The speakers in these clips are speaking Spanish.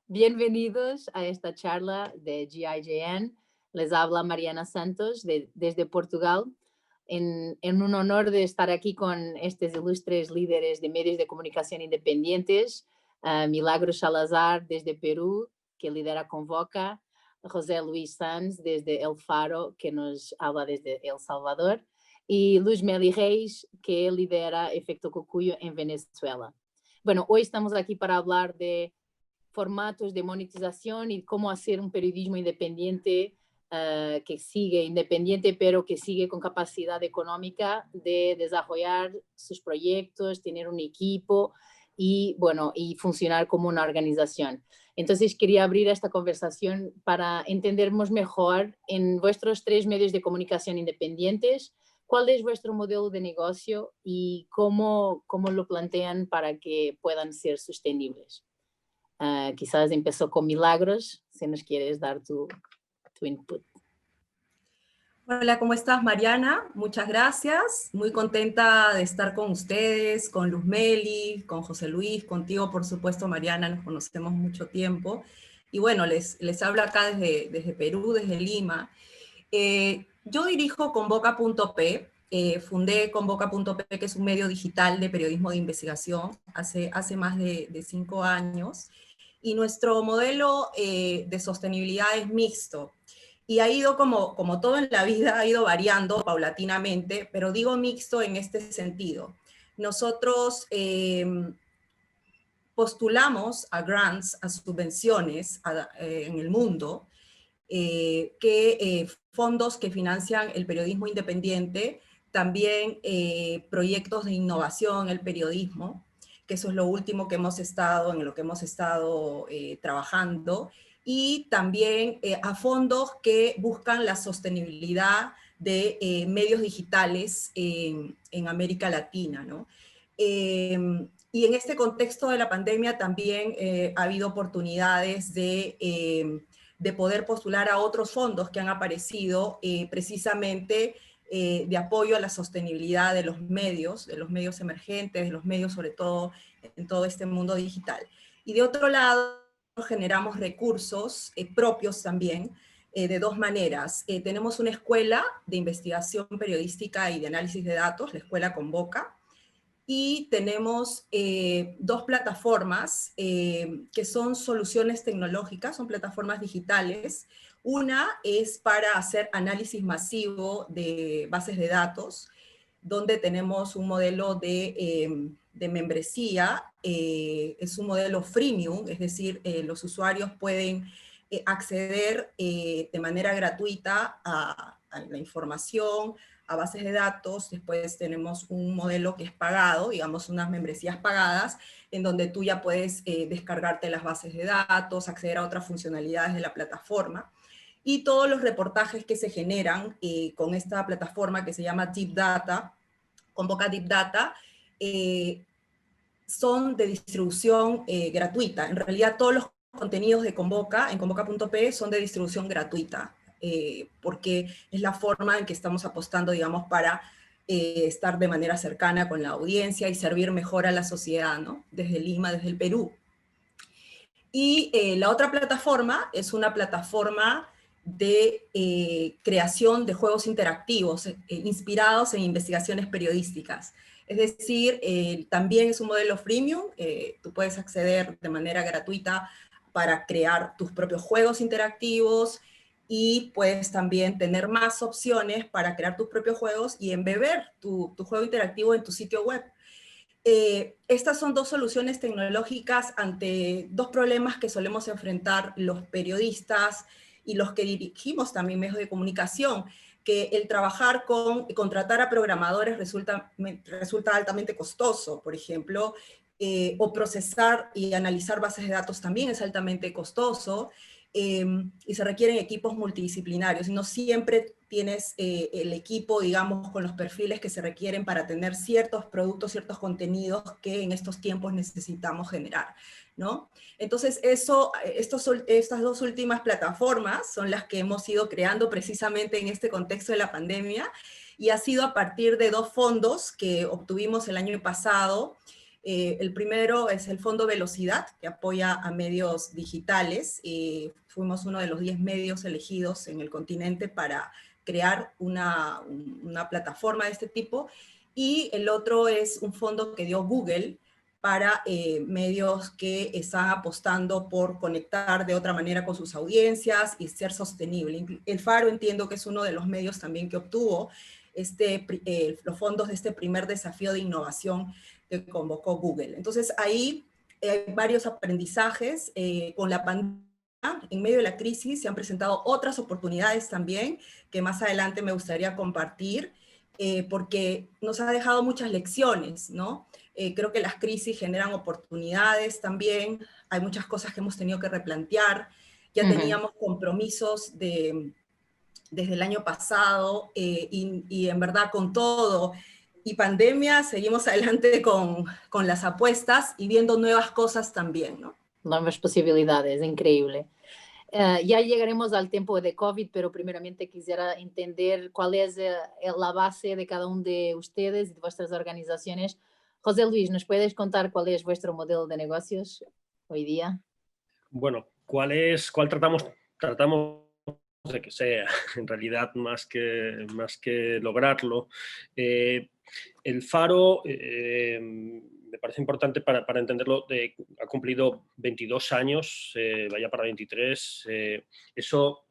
Bienvenidos a esta charla de GIJN. Les habla Mariana Santos desde Portugal, en un honor de estar aquí con estos ilustres líderes de medios de comunicación independientes, Milagros Salazar desde Perú, que lidera Convoca, José Luis Sanz desde El Faro, que nos habla desde El Salvador, y Luz Meli Reis, que lidera Efecto Cocuyo en Venezuela. Bueno, hoy estamos aquí para hablar de formatos de monetización y cómo hacer un periodismo independiente que sigue independiente, pero que sigue con capacidad económica de desarrollar sus proyectos, tener un equipo y, bueno, y funcionar como una organización. Entonces quería abrir esta conversación para entendernos mejor en vuestros tres medios de comunicación independientes, cuál es vuestro modelo de negocio y cómo lo plantean para que puedan ser sostenibles. Quizás empezó con Milagros, si nos quieres dar tu input. Hola, ¿cómo estás, Mariana? Muchas gracias. Muy contenta de estar con ustedes, con Luz Meli, con José Luis, contigo, por supuesto, Mariana, nos conocemos mucho tiempo. Y bueno, les hablo acá desde Perú, desde Lima. Yo dirijo Convoca.p, fundé Convoca.p, que es un medio digital de periodismo de investigación, hace más de 5 años. Y nuestro modelo de sostenibilidad es mixto. Y ha ido como todo en la vida, ha ido variando paulatinamente, pero digo mixto en este sentido. Nosotros postulamos a grants, a subvenciones en el mundo, fondos que financian el periodismo independiente, también proyectos de innovación en el periodismo, que eso es lo último que en lo que hemos estado trabajando, y también a fondos que buscan la sostenibilidad de medios digitales en América Latina, ¿no? Y en este contexto de la pandemia también ha habido oportunidades de poder postular a otros fondos que han aparecido precisamente de apoyo a la sostenibilidad de los medios emergentes, de los medios sobre todo en todo este mundo digital. Y de otro lado, generamos recursos propios también, de dos maneras. Tenemos una escuela de investigación periodística y de análisis de datos, la Escuela Convoca, y tenemos dos plataformas que son soluciones tecnológicas, son plataformas digitales. Una es para hacer análisis masivo de bases de datos, donde tenemos un modelo de membresía, es un modelo freemium, es decir, los usuarios pueden acceder de manera gratuita a la información, a bases de datos. Después tenemos un modelo que es pagado, digamos unas membresías pagadas, en donde tú ya puedes descargarte las bases de datos, acceder a otras funcionalidades de la plataforma. Y todos los reportajes que se generan con esta plataforma que se llama Deep Data, Convoca Deep Data, son de distribución gratuita. En realidad todos los contenidos de Convoca, en convoca.p, son de distribución gratuita, porque es la forma en que estamos apostando, digamos, para estar de manera cercana con la audiencia y servir mejor a la sociedad, ¿no? Desde Lima, desde el Perú. Y la otra plataforma es una plataforma de creación de juegos interactivos inspirados en investigaciones periodísticas. Es decir, también es un modelo freemium, tú puedes acceder de manera gratuita para crear tus propios juegos interactivos y puedes también tener más opciones para crear tus propios juegos y embeber tu juego interactivo en tu sitio web. Estas son dos soluciones tecnológicas ante dos problemas que solemos enfrentar los periodistas y los que dirigimos también medios de comunicación, que el contratar a programadores resulta altamente costoso, por ejemplo, o procesar y analizar bases de datos también es altamente costoso, y se requieren equipos multidisciplinarios, y no siempre tienes el equipo, digamos, con los perfiles que se requieren para tener ciertos productos, ciertos contenidos que en estos tiempos necesitamos generar, ¿no? Entonces, estas dos últimas plataformas son las que hemos ido creando precisamente en este contexto de la pandemia, y ha sido a partir de dos fondos que obtuvimos el año pasado, El primero es el Fondo Velocidad, que apoya a medios digitales. Fuimos uno de los 10 medios elegidos en el continente para crear una plataforma de este tipo. Y el otro es un fondo que dio Google para medios que están apostando por conectar de otra manera con sus audiencias y ser sostenible. El Faro entiendo que es uno de los medios también que obtuvo los fondos de este primer desafío de innovación que convocó Google. Entonces ahí hay varios aprendizajes. Con la pandemia, en medio de la crisis, se han presentado otras oportunidades también que más adelante me gustaría compartir, porque nos ha dejado muchas lecciones, ¿no? Creo que las crisis generan oportunidades también. Hay muchas cosas que hemos tenido que replantear. Ya teníamos compromisos desde el año pasado, y en verdad con todo y pandemia seguimos adelante con las apuestas y viendo nuevas cosas también, ¿no? Nuevas posibilidades, increíble. Ya llegaremos al tiempo de COVID, pero primeramente quisiera entender cuál es la base de cada uno de ustedes y de vuestras organizaciones. José Luis, ¿nos puedes contar cuál es vuestro modelo de negocios hoy día? Bueno, ¿cuál tratamos? Tratamos de que sea, en realidad, más que lograrlo. El Faro, me parece importante para entenderlo, ha cumplido 22 años, vaya para 23. Eso,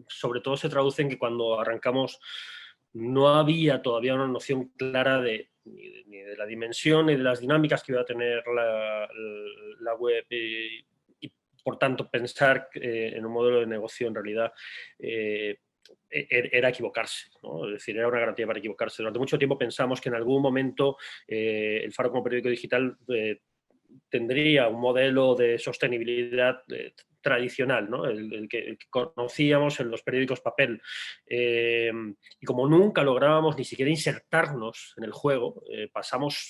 sobre todo, se traduce en que cuando arrancamos no había todavía una noción clara ni de la dimensión ni de las dinámicas que iba a tener la web. Y por tanto, pensar en un modelo de negocio en realidad era equivocarse, ¿no? Es decir, era una garantía para equivocarse. Durante mucho tiempo pensamos que en algún momento el Faro como periódico digital tendría un modelo de sostenibilidad tradicional, ¿no? el que conocíamos en los periódicos papel. Y como nunca lográbamos ni siquiera insertarnos en el juego, pasamos...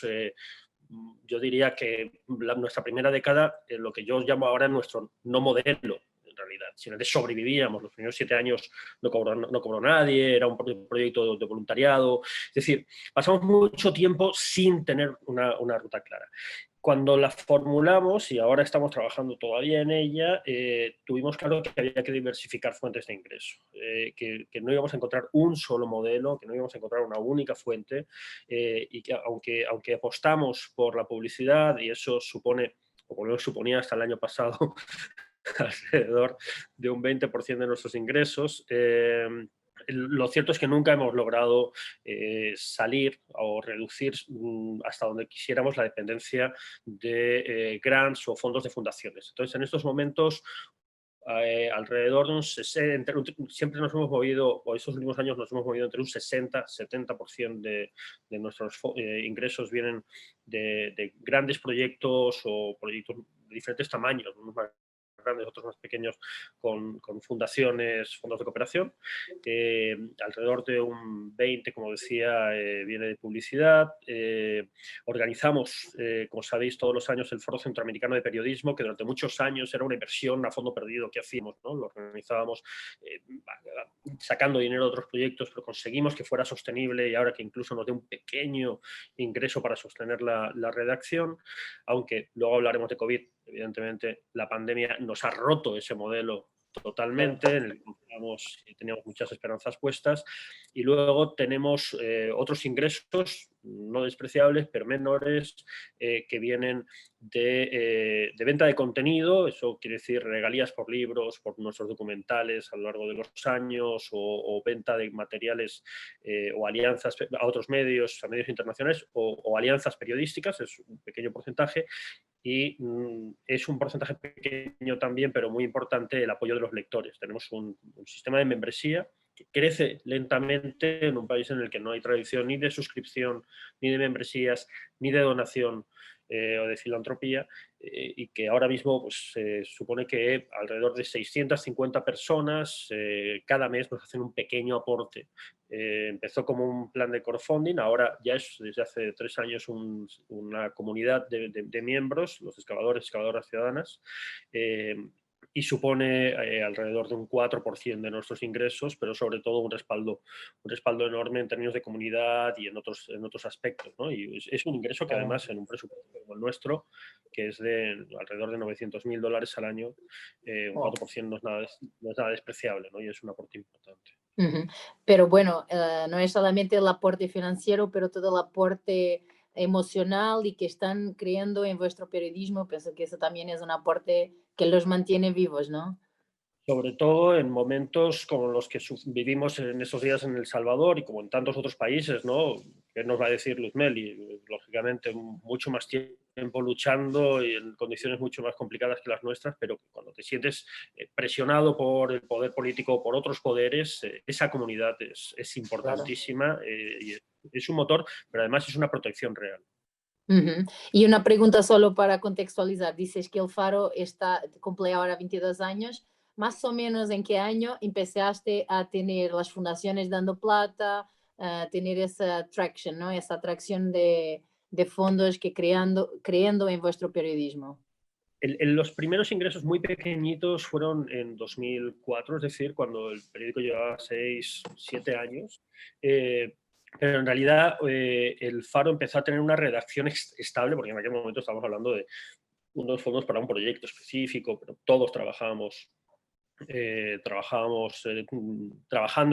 yo diría que nuestra primera década, lo que yo llamo ahora nuestro no modelo, en realidad. Si antes sobrevivíamos, los primeros 7 años no cobró nadie, era un proyecto de voluntariado. Es decir, pasamos mucho tiempo sin tener una ruta clara. Cuando la formulamos, y ahora estamos trabajando todavía en ella, tuvimos claro que había que diversificar fuentes de ingreso, que no íbamos a encontrar un solo modelo, que no íbamos a encontrar una única fuente, y que aunque apostamos por la publicidad, y eso supone, o por lo menos suponía hasta el año pasado, alrededor de un 20% de nuestros ingresos, lo cierto es que nunca hemos logrado salir o reducir hasta donde quisiéramos la dependencia de grants o fondos de fundaciones. Entonces, en estos momentos, alrededor de un 60, siempre nos hemos movido, o estos últimos años nos hemos movido entre un 60-70% de nuestros ingresos vienen de grandes proyectos o proyectos de diferentes tamaños, unos más grandes, otros más pequeños, con fundaciones, fondos de cooperación. Alrededor de un 20, como decía, viene de publicidad. Organizamos, como sabéis, todos los años el Foro Centroamericano de Periodismo, que durante muchos años era una inversión a fondo perdido que hacíamos, ¿no? Lo organizábamos sacando dinero de otros proyectos, pero conseguimos que fuera sostenible y ahora que incluso nos dé un pequeño ingreso para sostener la redacción, aunque luego hablaremos de COVID. Evidentemente, la pandemia nos ha roto ese modelo totalmente, en el que teníamos muchas esperanzas puestas, y luego tenemos otros ingresos no despreciables, pero menores, que vienen de venta de contenido. Eso quiere decir regalías por libros, por nuestros documentales a lo largo de los años, o venta de materiales o alianzas a otros medios, a medios internacionales, o alianzas periodísticas, es un pequeño porcentaje. Y es un porcentaje pequeño también, pero muy importante, el apoyo de los lectores. Tenemos un sistema de membresía que crece lentamente en un país en el que no hay tradición ni de suscripción, ni de membresías, ni de donación o de filantropía, y que ahora mismo pues, supone que alrededor de 650 personas cada mes nos hacen un pequeño aporte. Empezó como un plan de crowdfunding, ahora ya es desde hace 3 años una comunidad de miembros, los excavadoras ciudadanas, y supone alrededor de un 4% de nuestros ingresos, pero sobre todo un respaldo enorme en términos de comunidad y en otros aspectos, ¿no? Y es un ingreso que además en un presupuesto como el nuestro, que es de alrededor de $900.000 al año, un 4% no es nada despreciable, ¿no? Y es un aporte importante. Ujú. Pero bueno, no es solamente el aporte financiero, pero todo el aporte emocional y que están creando en vuestro periodismo. Pienso que eso también es un aporte que los mantiene vivos, ¿no? Sobre todo en momentos como los que vivimos en estos días en El Salvador y como en tantos otros países, ¿no? ¿Qué nos va a decir Luz Meli? Lógicamente, mucho más tiempo luchando y en condiciones mucho más complicadas que las nuestras, pero cuando te sientes presionado por el poder político o por otros poderes, esa comunidad es importantísima y es un motor, pero además es una protección real. Ujú. Y una pregunta solo para contextualizar. Dices que el Faro cumple ahora 22 años. Más o menos en qué año empezaste a tener las fundaciones dando plata, a tener esa traction, ¿no? Esa atracción de fondos que creando en vuestro periodismo. Los primeros ingresos muy pequeñitos fueron en 2004, es decir, cuando el periódico llevaba 6, 7 años. Pero en realidad el Faro empezó a tener una redacción estable, porque en aquel momento estábamos hablando de unos fondos para un proyecto específico, pero todos trabajando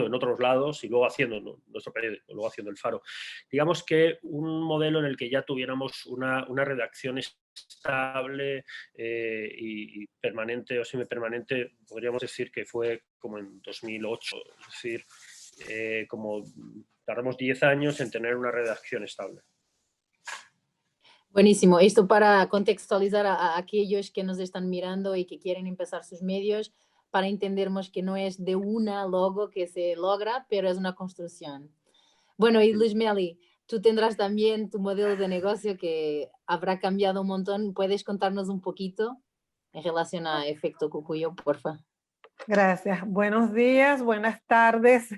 en otros lados y luego haciendo nuestro periódico, luego haciendo el Faro. Digamos que un modelo en el que ya tuviéramos una redacción estable y permanente o semipermanente, podríamos decir que fue como en 2008, es decir, como tardamos 10 años en tener una redacción estable. Buenísimo. Esto para contextualizar a aquellos que nos están mirando y que quieren empezar sus medios, para entendermos que no es de una logo que se logra, pero es una construcción. Bueno, y Luz Meli, tú tendrás también tu modelo de negocio que habrá cambiado un montón. ¿Puedes contarnos un poquito en relación a Efecto Cucuyo, porfa? Gracias. Buenos días, buenas tardes,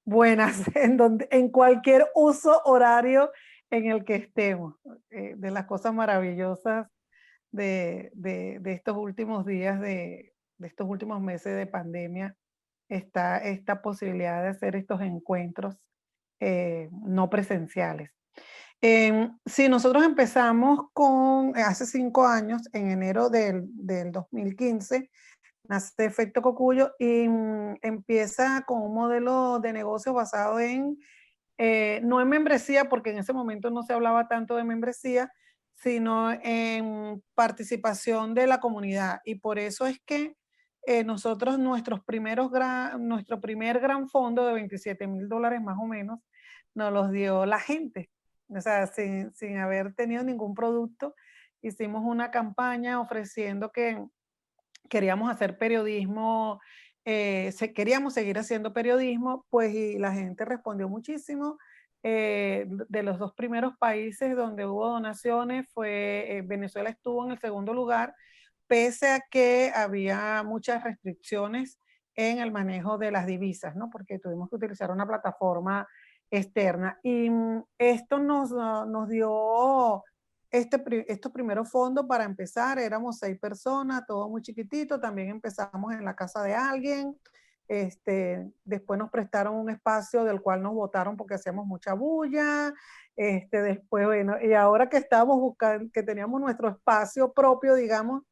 buenas, en cualquier uso horario en el que estemos. De las cosas maravillosas de estos últimos días, de estos últimos meses de pandemia, está esta posibilidad de hacer estos encuentros no presenciales. Sí, nosotros empezamos hace 5 años, en enero del 2015, nace Efecto Cocuyo y empieza con un modelo de negocio basado no en membresía, porque en ese momento no se hablaba tanto de membresía, sino en participación de la comunidad. Y por eso es que nosotros, nuestro primer gran fondo de $27,000 más o menos, nos los dio la gente. O sea, sin haber tenido ningún producto, hicimos una campaña ofreciendo que queríamos hacer periodismo, queríamos seguir haciendo periodismo, pues y la gente respondió muchísimo. De los 2 primeros países donde hubo donaciones, Venezuela estuvo en el segundo lugar, pese a que había muchas restricciones en el manejo de las divisas, ¿no? Porque tuvimos que utilizar una plataforma externa. Y esto nos dio estos primeros fondos para empezar. Éramos 6 personas, todo muy chiquitito. También empezamos en la casa de alguien. Después nos prestaron un espacio del cual nos votaron porque hacíamos mucha bulla. Después, bueno, y ahora que estábamos buscando, que teníamos nuestro espacio propio, digamos,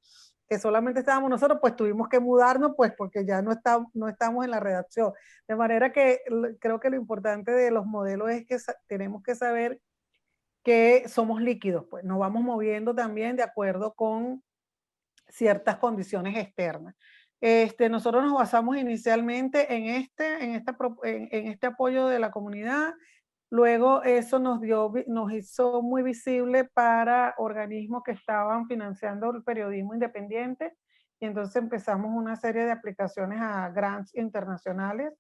que solamente estábamos nosotros, pues tuvimos que mudarnos, pues porque ya no estamos en la redacción. De manera que creo que lo importante de los modelos es que tenemos que saber que somos líquidos, pues nos vamos moviendo también de acuerdo con ciertas condiciones externas. Nosotros nos basamos inicialmente en este apoyo de la comunidad. Luego eso nos hizo muy visible para organismos que estaban financiando el periodismo independiente, y entonces empezamos una serie de aplicaciones a grants internacionales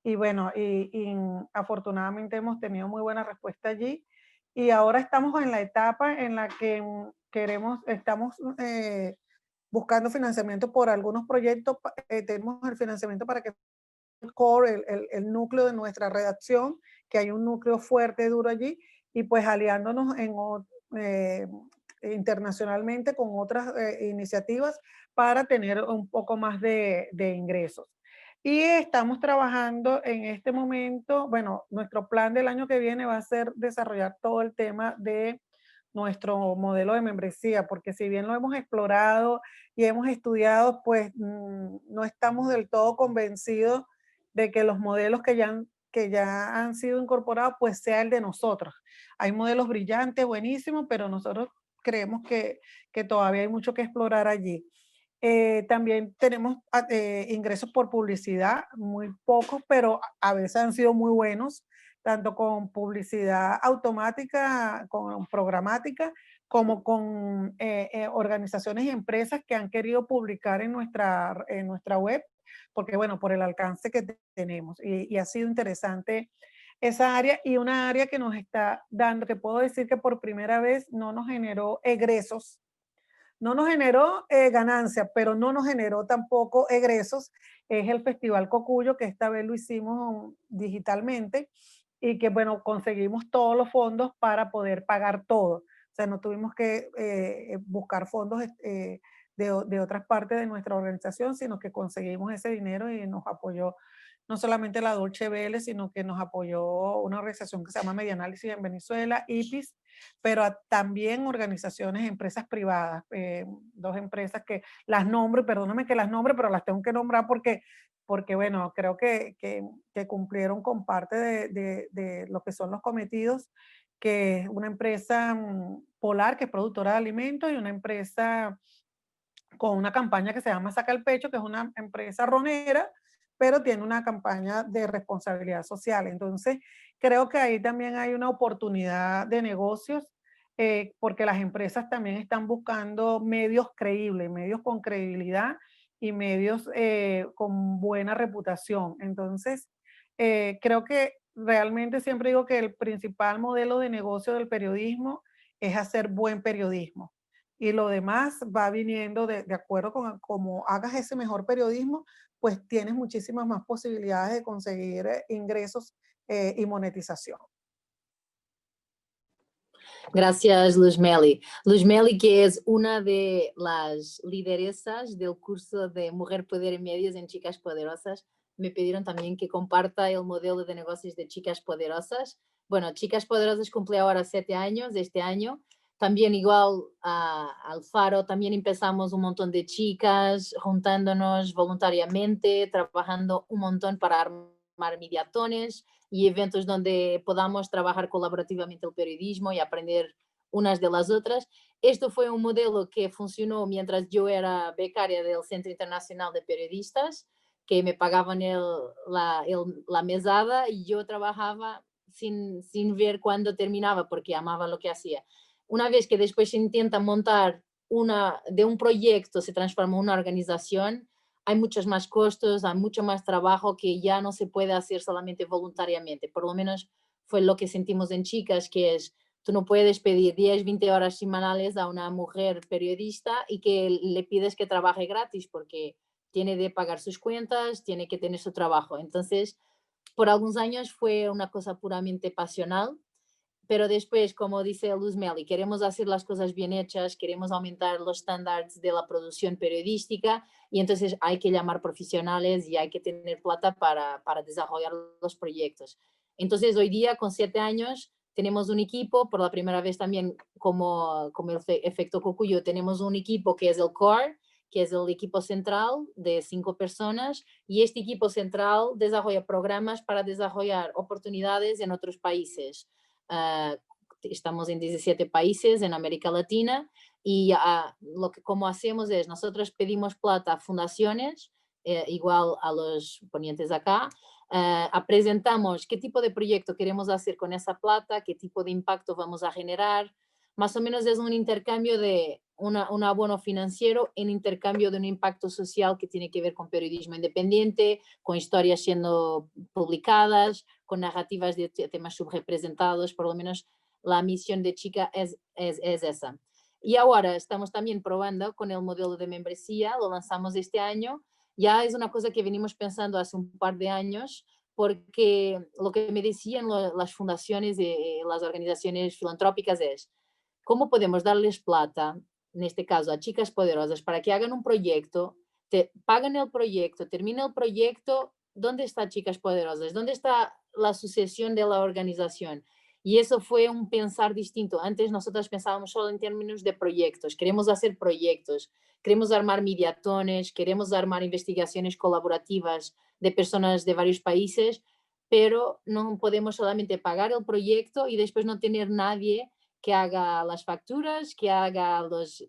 y bueno, y afortunadamente hemos tenido muy buena respuesta allí, y ahora estamos en la etapa en la que estamos buscando financiamiento por algunos proyectos. Tenemos el financiamiento para que el core, el núcleo de nuestra redacción, que hay un núcleo fuerte, duro allí, y pues aliándonos internacionalmente con otras iniciativas para tener un poco más de ingresos. Y estamos trabajando en este momento, bueno, nuestro plan del año que viene va a ser desarrollar todo el tema de nuestro modelo de membresía, porque si bien lo hemos explorado y hemos estudiado, pues no estamos del todo convencidos de que los modelos que ya han sido incorporados, pues sea el de nosotros. Hay modelos brillantes, buenísimos, pero nosotros creemos que todavía hay mucho que explorar allí. También tenemos ingresos por publicidad, muy pocos, pero a veces han sido muy buenos, tanto con publicidad automática, con programática, como con organizaciones y empresas que han querido publicar en nuestra web, porque bueno, por el alcance que tenemos. Y ha sido interesante esa área, y una área que nos está dando, que puedo decir que por primera vez no nos generó egresos, no nos generó ganancias, pero no nos generó tampoco egresos, es el Festival Cocuyo, que esta vez lo hicimos digitalmente y que, bueno, conseguimos todos los fondos para poder pagar todo. O sea, no tuvimos que buscar fondos de otras partes de nuestra organización, sino que conseguimos ese dinero y nos apoyó no solamente la Dolce Vele, sino que nos apoyó una organización que se llama Medianálisis en Venezuela, IPIS, pero también organizaciones, empresas privadas, dos empresas que las nombro, y perdóname que las nombre, pero las tengo que nombrar porque bueno, creo que cumplieron con parte de lo que son los cometidos, que es una empresa Polar, que es productora de alimentos, y una empresa con una campaña que se llama Saca el Pecho, que es una empresa ronera, pero tiene una campaña de responsabilidad social. Entonces, creo que ahí también hay una oportunidad de negocios, porque las empresas también están buscando medios creíbles, medios con credibilidad y medios con buena reputación. Entonces, creo que realmente siempre digo que el principal modelo de negocio del periodismo es hacer buen periodismo. Y lo demás va viniendo de acuerdo con cómo hagas ese mejor periodismo, pues tienes muchísimas más posibilidades de conseguir ingresos y monetización. Gracias, Luz Meli. Luz Meli, que es una de las lideresas del curso de Mujer, Poder y Medios en Chicas Poderosas, me pidieron también que comparta el modelo de negocios de Chicas Poderosas. Bueno, Chicas Poderosas cumple ahora 7 años de este año. También igual al Faro, también empezamos un montón de chicas juntándonos voluntariamente, trabajando un montón para armar mediatones y eventos donde podamos trabajar colaborativamente el periodismo y aprender unas de las otras. Esto fue un modelo que funcionó mientras yo era becaria del Centro Internacional de Periodistas, que me pagaban la mesada y yo trabajaba sin ver cuándo terminaba porque amaba lo que hacía. Una vez que después se intenta montar de un proyecto, se transforma en una organización, hay muchos más costos, hay mucho más trabajo que ya no se puede hacer solamente voluntariamente. Por lo menos fue lo que sentimos en Chicas, que es, tú no puedes pedir 10, 20 horas semanales a una mujer periodista y que le pides que trabaje gratis porque tiene de pagar sus cuentas, tiene que tener su trabajo. Entonces, por algunos años fue una cosa puramente pasional, pero después, como dice Luz Meli, queremos hacer las cosas bien hechas, queremos aumentar los estándares de la producción periodística y entonces hay que llamar profesionales y hay que tener plata para desarrollar los proyectos. Entonces, hoy día, con 7 años, tenemos un equipo, por la primera vez también como el efecto Cocuyo, tenemos un equipo que es el core, que es el equipo central de 5 personas, y este equipo central desarrolla programas para desarrollar oportunidades en otros países. Estamos en 17 países en América Latina y como hacemos es, nosotros pedimos plata a fundaciones, igual a los ponentes acá, presentamos qué tipo de proyecto queremos hacer con esa plata, qué tipo de impacto vamos a generar. Más o menos es un intercambio de un abono financiero en intercambio de un impacto social que tiene que ver con periodismo independiente, con historias siendo publicadas, con narrativas de temas subrepresentados. Por lo menos la misión de Chica es esa. Y ahora estamos también probando con el modelo de membresía, lo lanzamos este año. Ya es una cosa que venimos pensando hace un par de años, porque lo que me decían las fundaciones y las organizaciones filantrópicas es, ¿cómo podemos darles plata, en este caso a chicas poderosas, para que hagan un proyecto, pagan el proyecto, termina el proyecto? ¿Dónde está Chicas Poderosas? ¿Dónde está la sucesión de la organización? Y eso fue un pensar distinto. Antes nosotros pensábamos solo en términos de proyectos. Queremos hacer proyectos, queremos armar mediatones, queremos armar investigaciones colaborativas de personas de varios países, pero no podemos solamente pagar el proyecto y después no tener nadie que haga las facturas, que haga los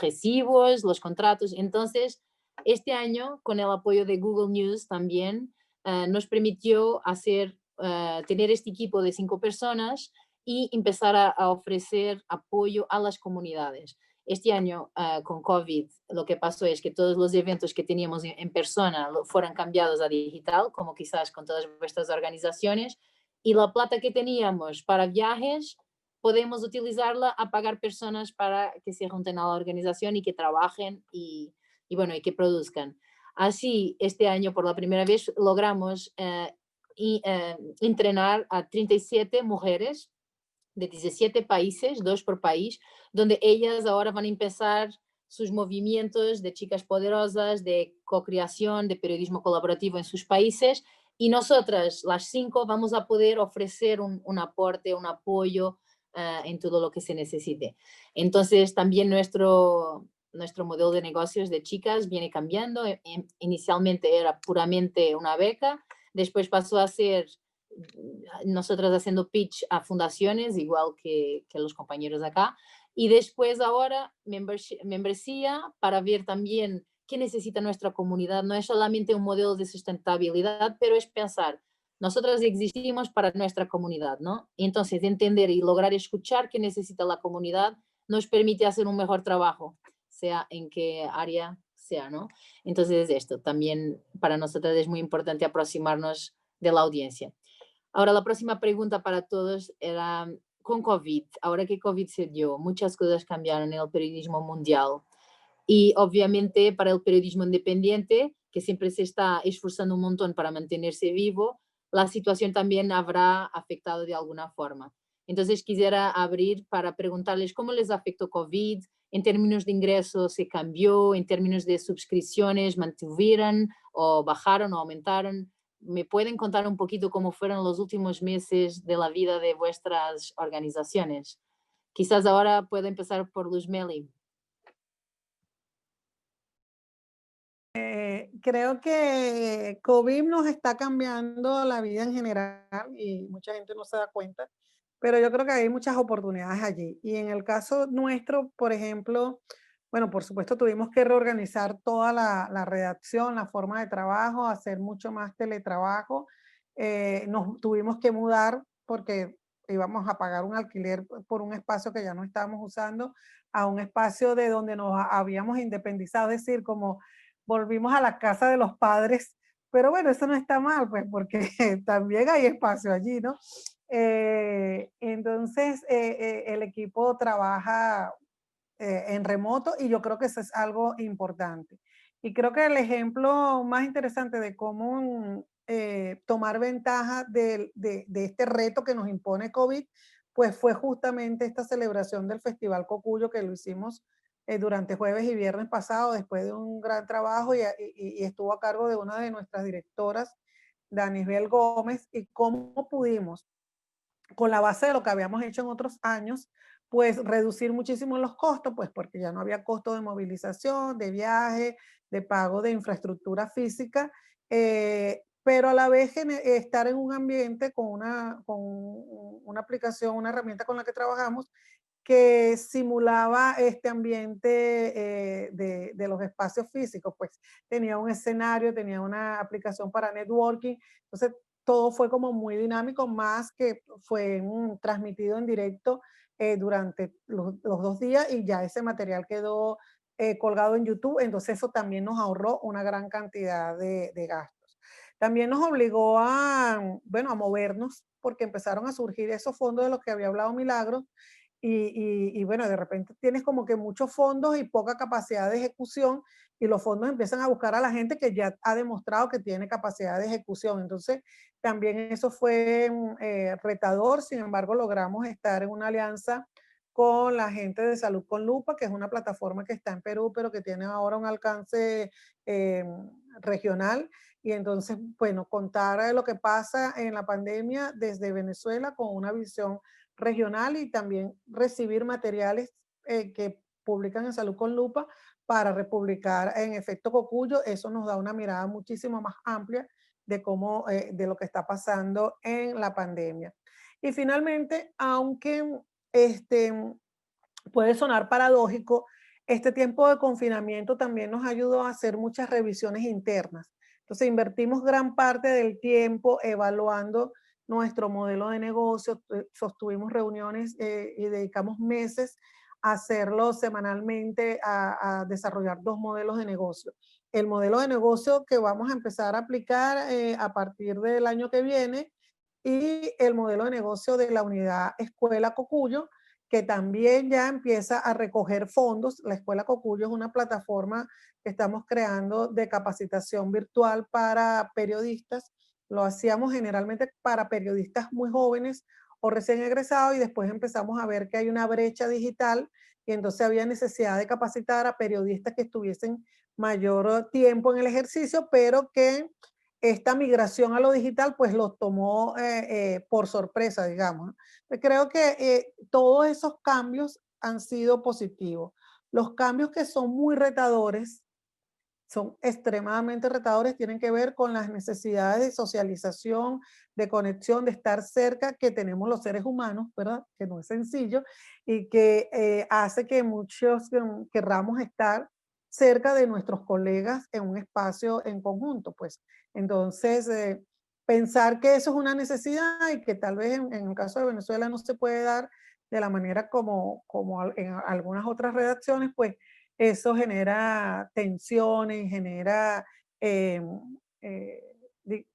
recibos, los contratos. Entonces, este año, con el apoyo de Google News también, nos permitió tener este equipo de 5 personas y empezar a ofrecer apoyo a las comunidades. Este año, con COVID, lo que pasó es que todos los eventos que teníamos en persona fueron cambiados a digital, como quizás con todas vuestras organizaciones, y la plata que teníamos para viajes podemos utilizarla a pagar personas para que se junten a la organización y que trabajen y bueno, y que produzcan. Así, este año, por la primera vez, logramos entrenar a 37 mujeres de 17 países, 2 por país, donde ellas ahora van a empezar sus movimientos de chicas poderosas, de co-creación, de periodismo colaborativo en sus países, y nosotras, las 5, vamos a poder ofrecer un aporte, un apoyo en todo lo que se necesite. Entonces, también nuestro modelo de negocios de chicas viene cambiando. Inicialmente era puramente una beca, después pasó a ser nosotras haciendo pitch a fundaciones, igual que los compañeros acá, y después ahora membresía para ver también qué necesita nuestra comunidad. No es solamente un modelo de sustentabilidad, pero es pensar, nosotros existimos para nuestra comunidad, ¿no? Y entonces entender y lograr escuchar qué necesita la comunidad nos permite hacer un mejor trabajo, sea en qué área sea, ¿no? Entonces esto también para nosotros es muy importante aproximarnos de la audiencia. Ahora, la próxima pregunta para todos era, con COVID, ahora que COVID se dio, muchas cosas cambiaron en el periodismo mundial y obviamente para el periodismo independiente, que siempre se está esforzando un montón para mantenerse vivo, la situación también habrá afectado de alguna forma. Entonces quisiera abrir para preguntarles cómo les afectó COVID, en términos de ingresos se cambió, en términos de suscripciones mantuvieron o bajaron o aumentaron. ¿Me pueden contar un poquito cómo fueron los últimos meses de la vida de vuestras organizaciones? Quizás ahora pueda empezar por Luz Meli. Creo que COVID nos está cambiando la vida en general y mucha gente no se da cuenta, pero yo creo que hay muchas oportunidades allí. Y en el caso nuestro, por ejemplo, bueno, por supuesto tuvimos que reorganizar toda la redacción, la forma de trabajo, hacer mucho más teletrabajo. Nos tuvimos que mudar porque íbamos a pagar un alquiler por un espacio que ya no estábamos usando a un espacio de donde nos habíamos independizado, es decir, como volvimos a la casa de los padres, pero bueno, eso no está mal, pues porque también hay espacio allí, ¿no? Entonces, el equipo trabaja en remoto y yo creo que eso es algo importante. Y creo que el ejemplo más interesante de cómo tomar ventaja de este reto que nos impone COVID, pues fue justamente esta celebración del Festival Cocuyo que lo hicimos durante jueves y viernes pasado, después de un gran trabajo y estuvo a cargo de una de nuestras directoras, Danisbel Gómez, y cómo pudimos, con la base de lo que habíamos hecho en otros años, pues reducir muchísimo los costos, pues porque ya no había costo de movilización, de viaje, de pago de infraestructura física, pero a la vez estar en un ambiente con una aplicación, una herramienta con la que trabajamos, que simulaba este ambiente de los espacios físicos, pues tenía un escenario, tenía una aplicación para networking, entonces todo fue como muy dinámico, más que fue transmitido en directo durante los 2 días y ya ese material quedó colgado en YouTube, entonces eso también nos ahorró una gran cantidad de gastos. También nos obligó bueno, a movernos porque empezaron a surgir esos fondos de los que había hablado Milagros y bueno, de repente tienes como que muchos fondos y poca capacidad de ejecución y los fondos empiezan a buscar a la gente que ya ha demostrado que tiene capacidad de ejecución. Entonces, también eso fue retador, sin embargo, logramos estar en una alianza con la gente de Salud con Lupa, que es una plataforma que está en Perú, pero que tiene ahora un alcance regional. Y entonces, bueno, contar lo que pasa en la pandemia desde Venezuela con una visión regional y también recibir materiales que publican en Salud con Lupa para republicar en Efecto Cocuyo. Eso nos da una mirada muchísimo más amplia de cómo, de lo que está pasando en la pandemia. Y finalmente, aunque puede sonar paradójico, este tiempo de confinamiento también nos ayudó a hacer muchas revisiones internas. Entonces, invertimos gran parte del tiempo evaluando nuestro modelo de negocio, sostuvimos reuniones y dedicamos meses a hacerlo semanalmente, a desarrollar 2 modelos de negocio. El modelo de negocio que vamos a empezar a aplicar a partir del año que viene y el modelo de negocio de la unidad Escuela Cocuyo, que también ya empieza a recoger fondos. La Escuela Cocuyo es una plataforma que estamos creando de capacitación virtual para periodistas. Lo hacíamos generalmente para periodistas muy jóvenes o recién egresados y después empezamos a ver que hay una brecha digital y entonces había necesidad de capacitar a periodistas que estuviesen mayor tiempo en el ejercicio, pero que esta migración a lo digital pues los tomó por sorpresa, digamos. Creo que todos esos cambios han sido positivos. Los cambios que son muy retadores, son extremadamente retadores, tienen que ver con las necesidades de socialización, de conexión, de estar cerca que tenemos los seres humanos, ¿verdad? Que no es sencillo y que hace que muchos querramos estar cerca de nuestros colegas en un espacio en conjunto, pues. Entonces, pensar que eso es una necesidad y que tal vez en el caso de Venezuela no se puede dar de la manera como en algunas otras redacciones, pues eso genera tensiones, genera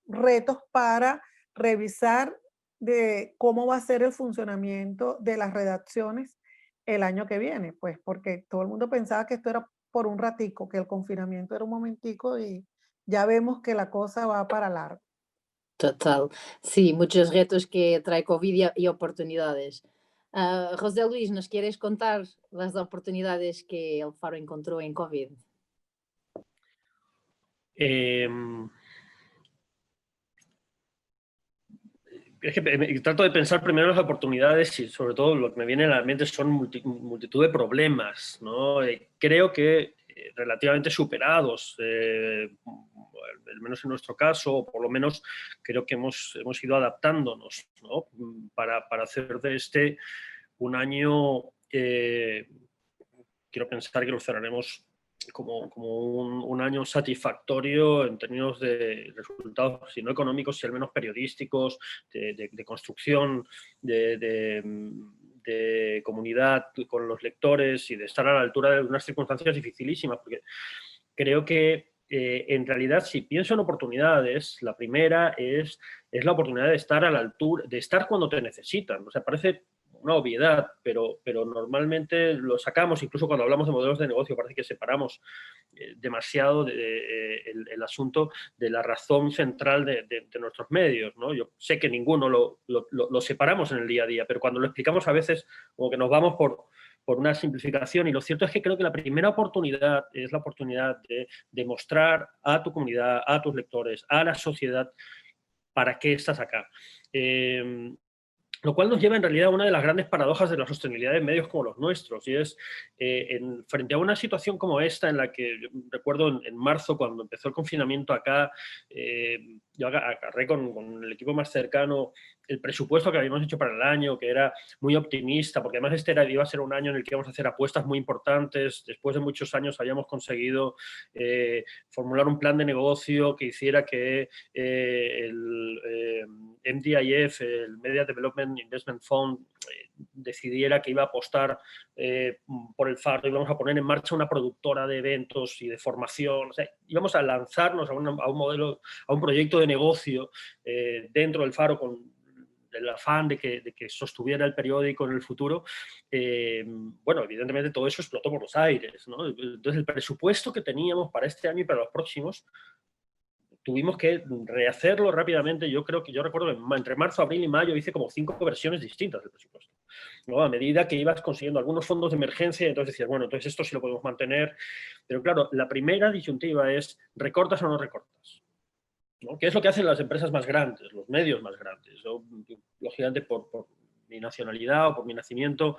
retos para revisar de cómo va a ser el funcionamiento de las redacciones el año que viene, pues porque todo el mundo pensaba que esto era por un ratico, que el confinamiento era un momentico y ya vemos que la cosa va para largo. Total. Sí, muchos retos que trae COVID y oportunidades. José Luis, ¿nos quieres contar las oportunidades que el Faro encontró en COVID? Es que trato de pensar primero las oportunidades y sobre todo lo que me viene a la mente son multitud de problemas, ¿no? Creo que relativamente superados, al menos en nuestro caso, o por lo menos creo que hemos ido adaptándonos, ¿no? Para hacer de este un año, quiero pensar que lo cerraremos como un año satisfactorio en términos de resultados, si no económicos, si al menos periodísticos, de construcción, de comunidad con los lectores y de estar a la altura de unas circunstancias dificilísimas, porque creo que en realidad, si pienso en oportunidades, la primera es la oportunidad de estar a la altura, de estar cuando te necesitan. O sea, parece una obviedad, pero normalmente lo sacamos, incluso cuando hablamos de modelos de negocio, parece que separamos demasiado el asunto de la razón central de nuestros medios, ¿no? Yo sé que ninguno lo separamos en el día a día, pero cuando lo explicamos a veces como que nos vamos por una simplificación, y lo cierto es que creo que la primera oportunidad es la oportunidad de demostrar a tu comunidad, a tus lectores, a la sociedad, para qué estás acá. Lo cual nos lleva en realidad a una de las grandes paradojas de la sostenibilidad de medios como los nuestros, y es frente a una situación como esta, en la que yo recuerdo en marzo, cuando empezó el confinamiento acá, yo agarré con el equipo más cercano el presupuesto que habíamos hecho para el año, que era muy optimista, porque además iba a ser un año en el que íbamos a hacer apuestas muy importantes. Después de muchos años habíamos conseguido formular un plan de negocio que hiciera que el MDIF, el Media Development Investment Fund, decidiera que iba a apostar por el Faro. Íbamos a poner en marcha una productora de eventos y de formación. O sea, íbamos a lanzarnos a un modelo, a un proyecto de negocio dentro del Faro con el afán de que sostuviera el periódico en el futuro. Bueno, evidentemente todo eso explotó por los aires, ¿no? Entonces el presupuesto que teníamos para este año y para los próximos tuvimos que rehacerlo rápidamente. Yo recuerdo que entre marzo, abril y mayo hice como 5 versiones distintas del presupuesto. ¿no? A medida que ibas consiguiendo algunos fondos de emergencia, entonces decías, bueno, entonces esto sí lo podemos mantener. Pero claro, la primera disyuntiva es, ¿recortas o no recortas? ¿No? ¿Qué es lo que hacen las empresas más grandes, los medios más grandes? Yo, lógicamente, por mi nacionalidad o por mi nacimiento,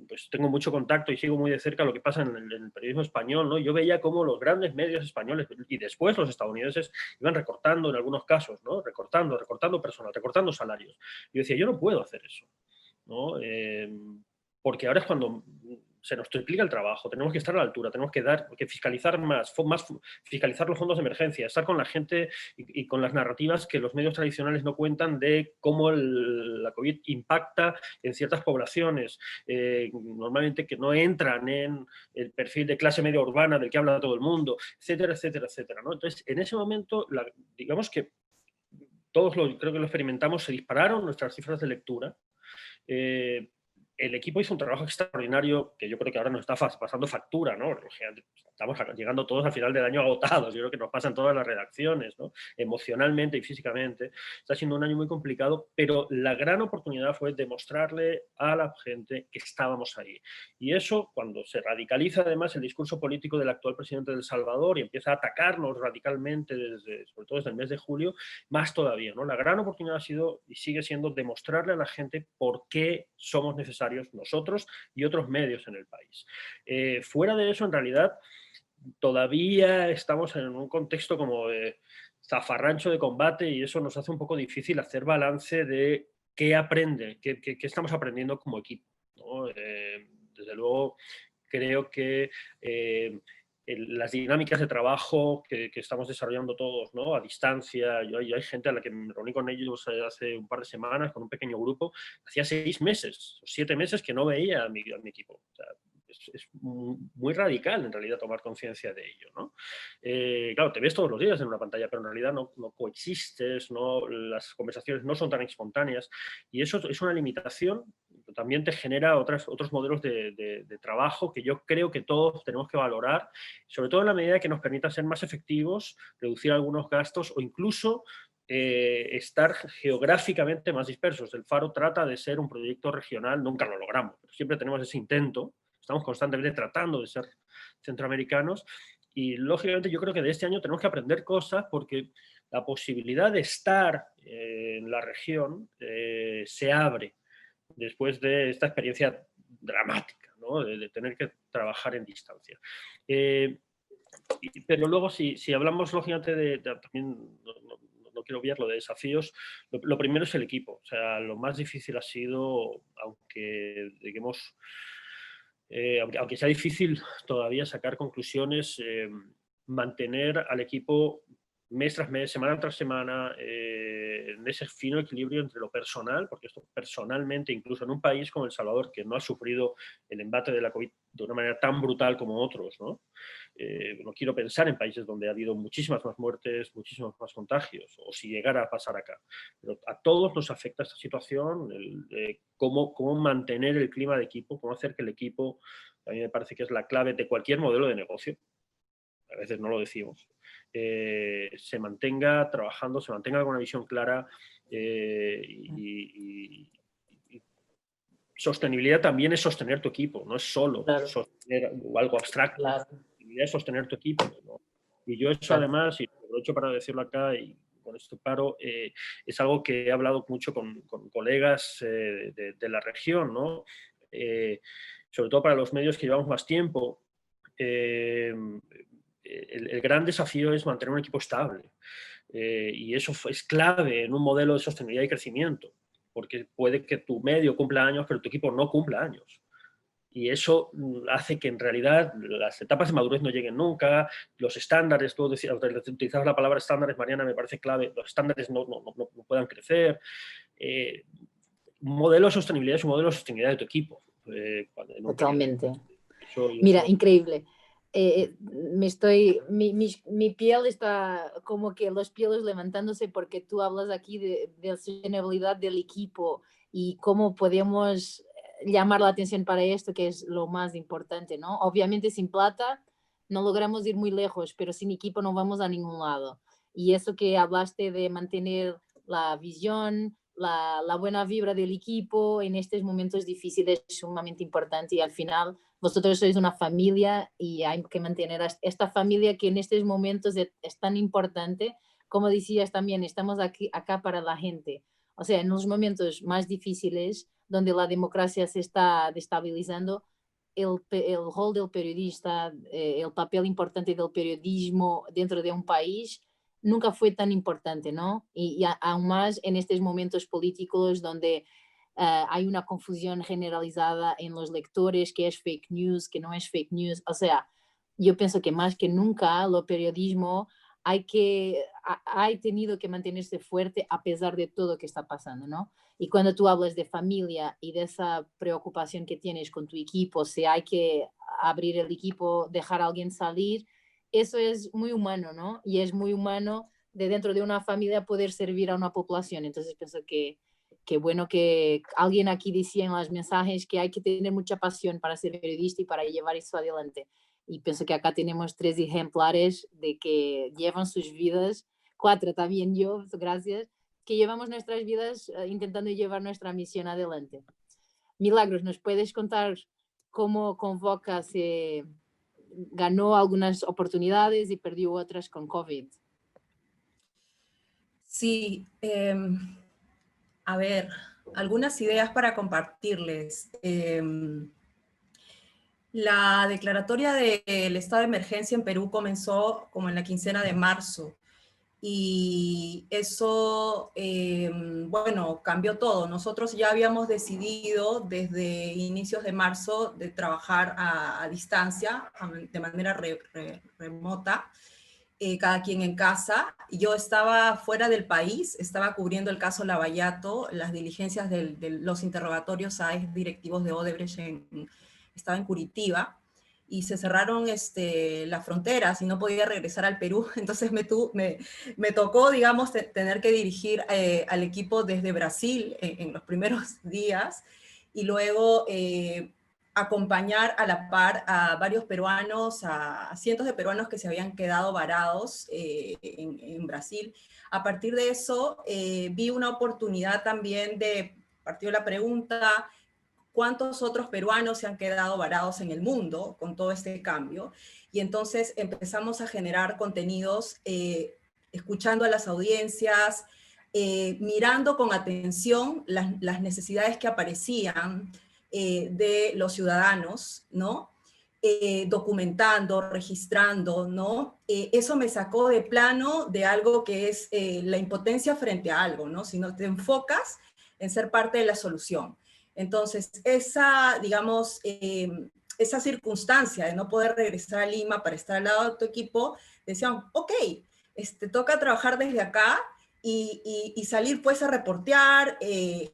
pues tengo mucho contacto y sigo muy de cerca lo que pasa en el periodismo español, ¿no? Yo veía cómo los grandes medios españoles y después los estadounidenses iban recortando en algunos casos, ¿no? Recortando personal, recortando salarios. Yo decía, yo no puedo hacer eso, ¿no? Porque ahora es cuando se nos triplica el trabajo, tenemos que estar a la altura, tenemos que fiscalizar más fiscalizar los fondos de emergencia, estar con la gente y con las narrativas que los medios tradicionales no cuentan de cómo la COVID impacta en ciertas poblaciones, normalmente que no entran en el perfil de clase media urbana del que habla todo el mundo, etcétera, etcétera, etcétera, ¿no? Entonces, en ese momento, digamos que todos creo que lo experimentamos, se dispararon nuestras cifras de lectura. El equipo hizo un trabajo extraordinario que yo creo que ahora nos está pasando factura, ¿no? Estamos llegando todos al final del año agotados, yo creo que nos pasan todas las redacciones, ¿no? Emocionalmente y físicamente. Está siendo un año muy complicado, pero la gran oportunidad fue demostrarle a la gente que estábamos ahí. Y eso, cuando se radicaliza además el discurso político del actual presidente de El Salvador y empieza a atacarnos radicalmente, sobre todo desde el mes de julio, más todavía, ¿no? La gran oportunidad ha sido y sigue siendo demostrarle a la gente por qué somos necesarios nosotros y otros medios en el país. Fuera de eso, en realidad, todavía estamos en un contexto como de zafarrancho de combate y eso nos hace un poco difícil hacer balance de qué estamos aprendiendo como equipo, ¿no? Desde luego, creo que las dinámicas de trabajo que estamos desarrollando todos, ¿no? A distancia. Hay gente a la que me reuní con ellos hace un par de semanas con un pequeño grupo. Hacía 6 meses o 7 meses que no veía a mi equipo. O sea, es muy radical en realidad tomar conciencia de ello, ¿no? Claro, te ves todos los días en una pantalla, pero en realidad no coexistes, las conversaciones no son tan espontáneas y eso es una limitación. También te genera otros modelos de trabajo que yo creo que todos tenemos que valorar, sobre todo en la medida que nos permita ser más efectivos, reducir algunos gastos o incluso estar geográficamente más dispersos. El Faro trata de ser un proyecto regional, nunca lo logramos, pero siempre tenemos ese intento, estamos constantemente tratando de ser centroamericanos y lógicamente yo creo que de este año tenemos que aprender cosas porque la posibilidad de estar en la región se abre después de esta experiencia dramática, ¿no? de tener que trabajar en distancia. Pero luego, si hablamos lógicamente también no quiero obviarlo, de desafíos, lo primero es el equipo. O sea, lo más difícil ha sido, aunque digamos, aunque sea difícil todavía sacar conclusiones, mantener al equipo mes tras mes, semana tras semana, en ese fino equilibrio entre lo personal, porque esto personalmente, incluso en un país como El Salvador, que no ha sufrido el embate de la COVID de una manera tan brutal como otros, ¿no? No quiero pensar en países donde ha habido muchísimas más muertes, muchísimos más contagios, o si llegara a pasar acá. Pero a todos nos afecta esta situación, cómo mantener el clima de equipo, cómo hacer que el equipo, a mí me parece que es la clave de cualquier modelo de negocio, a veces no lo decimos, se mantenga trabajando, se mantenga con una visión clara y sostenibilidad también es sostener tu equipo, no es solo sostener algo abstracto. Claro. Es sostener tu equipo, ¿no? Y yo eso además, y aprovecho para decirlo acá y con esto paro, es algo que he hablado mucho con colegas de la región, ¿no? Sobre todo para los medios que llevamos más tiempo, el gran desafío es mantener un equipo estable. Y eso es clave en un modelo de sostenibilidad y crecimiento, porque puede que tu medio cumpla años, pero tu equipo no cumpla años. Y eso hace que en realidad las etapas de madurez no lleguen nunca, los estándares, tú utilizabas la palabra estándares, Mariana, me parece clave, los estándares no puedan crecer. Un modelo de sostenibilidad es un modelo de sostenibilidad de tu equipo. Totalmente. Mira, increíble. Mi piel está como que los pelos levantándose porque tú hablas aquí de sostenibilidad del equipo y cómo podemos llamar la atención para esto, que es lo más importante, ¿no? Obviamente sin plata no logramos ir muy lejos, pero sin equipo no vamos a ningún lado. Y eso que hablaste de mantener la visión, la buena vibra del equipo en estos momentos difíciles es sumamente importante, y al final vosotros sois una familia y hay que mantener esta familia que en estos momentos es tan importante. Como decías también, estamos acá para la gente. O sea, en los momentos más difíciles, donde la democracia se está destabilizando, el rol del periodista, el papel importante del periodismo dentro de un país nunca fue tan importante, ¿no? Y aún más en estos momentos políticos donde hay una confusión generalizada en los lectores, que es fake news, que no es fake news. O sea, yo pienso que más que nunca lo periodismo hay tenido que mantenerse fuerte a pesar de todo que está pasando, ¿no? Y cuando tú hablas de familia y de esa preocupación que tienes con tu equipo, si hay que abrir el equipo, dejar a alguien salir, eso es muy humano, ¿no? Y es muy humano de dentro de una familia poder servir a una población. Entonces pienso que bueno que alguien aquí decía en los mensajes que hay que tener mucha pasión para ser periodista y para llevar eso adelante. Y pienso que acá tenemos 3 ejemplares de que llevan sus vidas, 4 también yo, gracias, que llevamos nuestras vidas intentando llevar nuestra misión adelante. Milagros, ¿nos puedes contar cómo Convoca se ganó algunas oportunidades y perdió otras con COVID? Sí, a ver, algunas ideas para compartirles. La declaratoria del estado de emergencia en Perú comenzó como en la quincena de marzo, y eso, bueno, cambió todo. Nosotros ya habíamos decidido desde inicios de marzo de trabajar a distancia, de manera remota, cada quien en casa. Yo estaba fuera del país, estaba cubriendo el caso Lavallato, las diligencias de los interrogatorios a directivos de Odebrecht, estaba en Curitiba, y se cerraron las fronteras y no podía regresar al Perú. Entonces me tocó, digamos, tener que dirigir al equipo desde Brasil en los primeros días, y luego acompañar a la par a varios peruanos, a cientos de peruanos que se habían quedado varados en Brasil. A partir de eso, vi una oportunidad también partió la pregunta: ¿cuántos otros peruanos se han quedado varados en el mundo con todo este cambio? Y entonces empezamos a generar contenidos, escuchando a las audiencias, mirando con atención las necesidades que aparecían de los ciudadanos, ¿no? Documentando, registrando, ¿no? Eso me sacó de plano de algo que es la impotencia frente a algo, ¿no? Si no te enfocas en ser parte de la solución. Entonces, digamos, esa circunstancia de no poder regresar a Lima para estar al lado de tu equipo, decían, ok, toca trabajar desde acá y salir pues a reportear,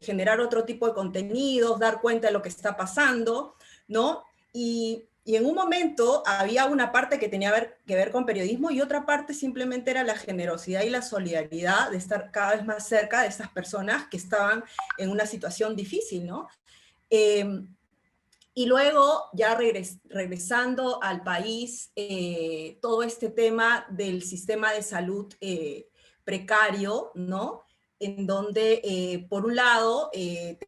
generar otro tipo de contenidos, dar cuenta de lo que está pasando, ¿no? Y en un momento había una parte que tenía que ver con periodismo, y otra parte simplemente era la generosidad y la solidaridad de estar cada vez más cerca de estas personas que estaban en una situación difícil, ¿no? Y luego, ya regresando al país, todo este tema del sistema de salud precario, ¿no? En donde, por un lado,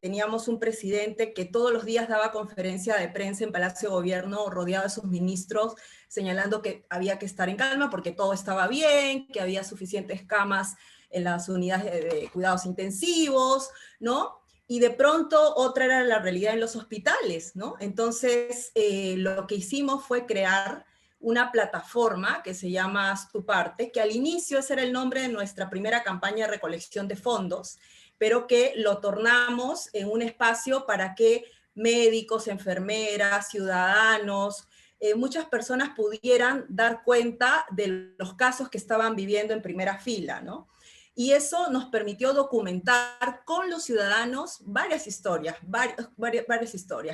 teníamos un presidente que todos los días daba conferencia de prensa en Palacio de Gobierno, rodeado de sus ministros, señalando que había que estar en calma porque todo estaba bien, que había suficientes camas en las unidades de cuidados intensivos, ¿no? Y de pronto otra era la realidad en los hospitales, ¿no? Entonces, lo que hicimos fue crear una plataforma que se llama Haz tu parte, que al inicio ese era el nombre de nuestra primera campaña de recolección de fondos, pero que lo tornamos en un espacio para que médicos, enfermeras, ciudadanos, muchas personas pudieran dar cuenta de los casos que estaban viviendo en primera fila, ¿no? Y eso nos permitió documentar con los ciudadanos varias historias.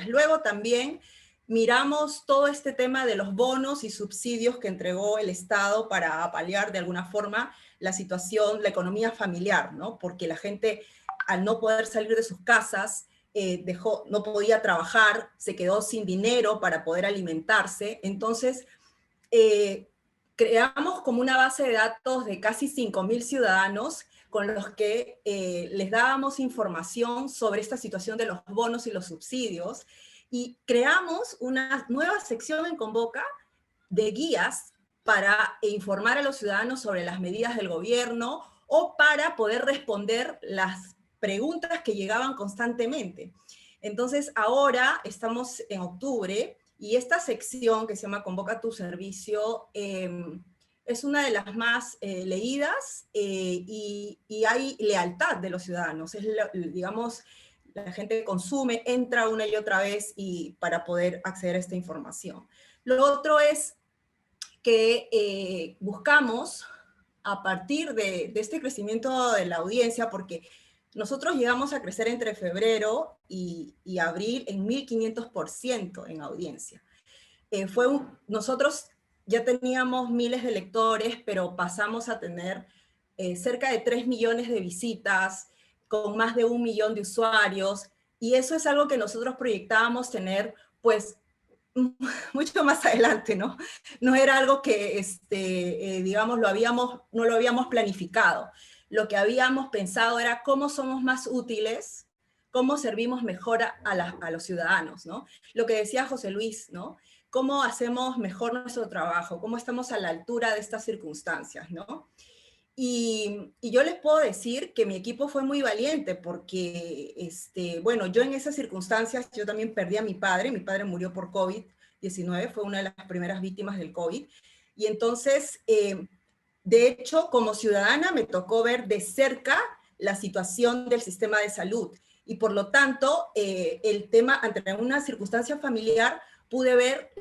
Luego también miramos todo este tema de los bonos y subsidios que entregó el Estado para paliar de alguna forma la situación, la economía familiar, ¿no? Porque la gente, al no poder salir de sus casas, no podía trabajar, se quedó sin dinero para poder alimentarse. Entonces, creamos como una base de datos de casi 5.000 ciudadanos con los que les dábamos información sobre esta situación de los bonos y los subsidios, y creamos una nueva sección en Convoca de guías para informar a los ciudadanos sobre las medidas del gobierno o para poder responder las preguntas que llegaban constantemente. Entonces, ahora estamos en octubre y esta sección que se llama Convoca tu servicio es una de las más leídas y hay lealtad de los ciudadanos. Es, digamos, la gente consume, entra una y otra vez para poder acceder a esta información. Lo otro es que buscamos, a partir de este crecimiento de la audiencia, porque nosotros llegamos a crecer entre febrero y abril en 1500% en audiencia. Nosotros ya teníamos miles de lectores, pero pasamos a tener cerca de 3 millones de visitas, con más de 1 millón de usuarios, y eso es algo que nosotros proyectábamos tener, pues, mucho más adelante, ¿no? No era algo que, digamos, no lo habíamos planificado. Lo que habíamos pensado era cómo somos más útiles, cómo servimos mejor a los ciudadanos, ¿no? Lo que decía José Luis, ¿no? Cómo hacemos mejor nuestro trabajo, cómo estamos a la altura de estas circunstancias, ¿no? Y yo les puedo decir que mi equipo fue muy valiente porque, bueno, yo en esas circunstancias, yo también perdí a mi padre murió por COVID-19, fue una de las primeras víctimas del COVID, y entonces, de hecho, como ciudadana me tocó ver de cerca la situación del sistema de salud, y por lo tanto, el tema, ante una circunstancia familiar, pude ver,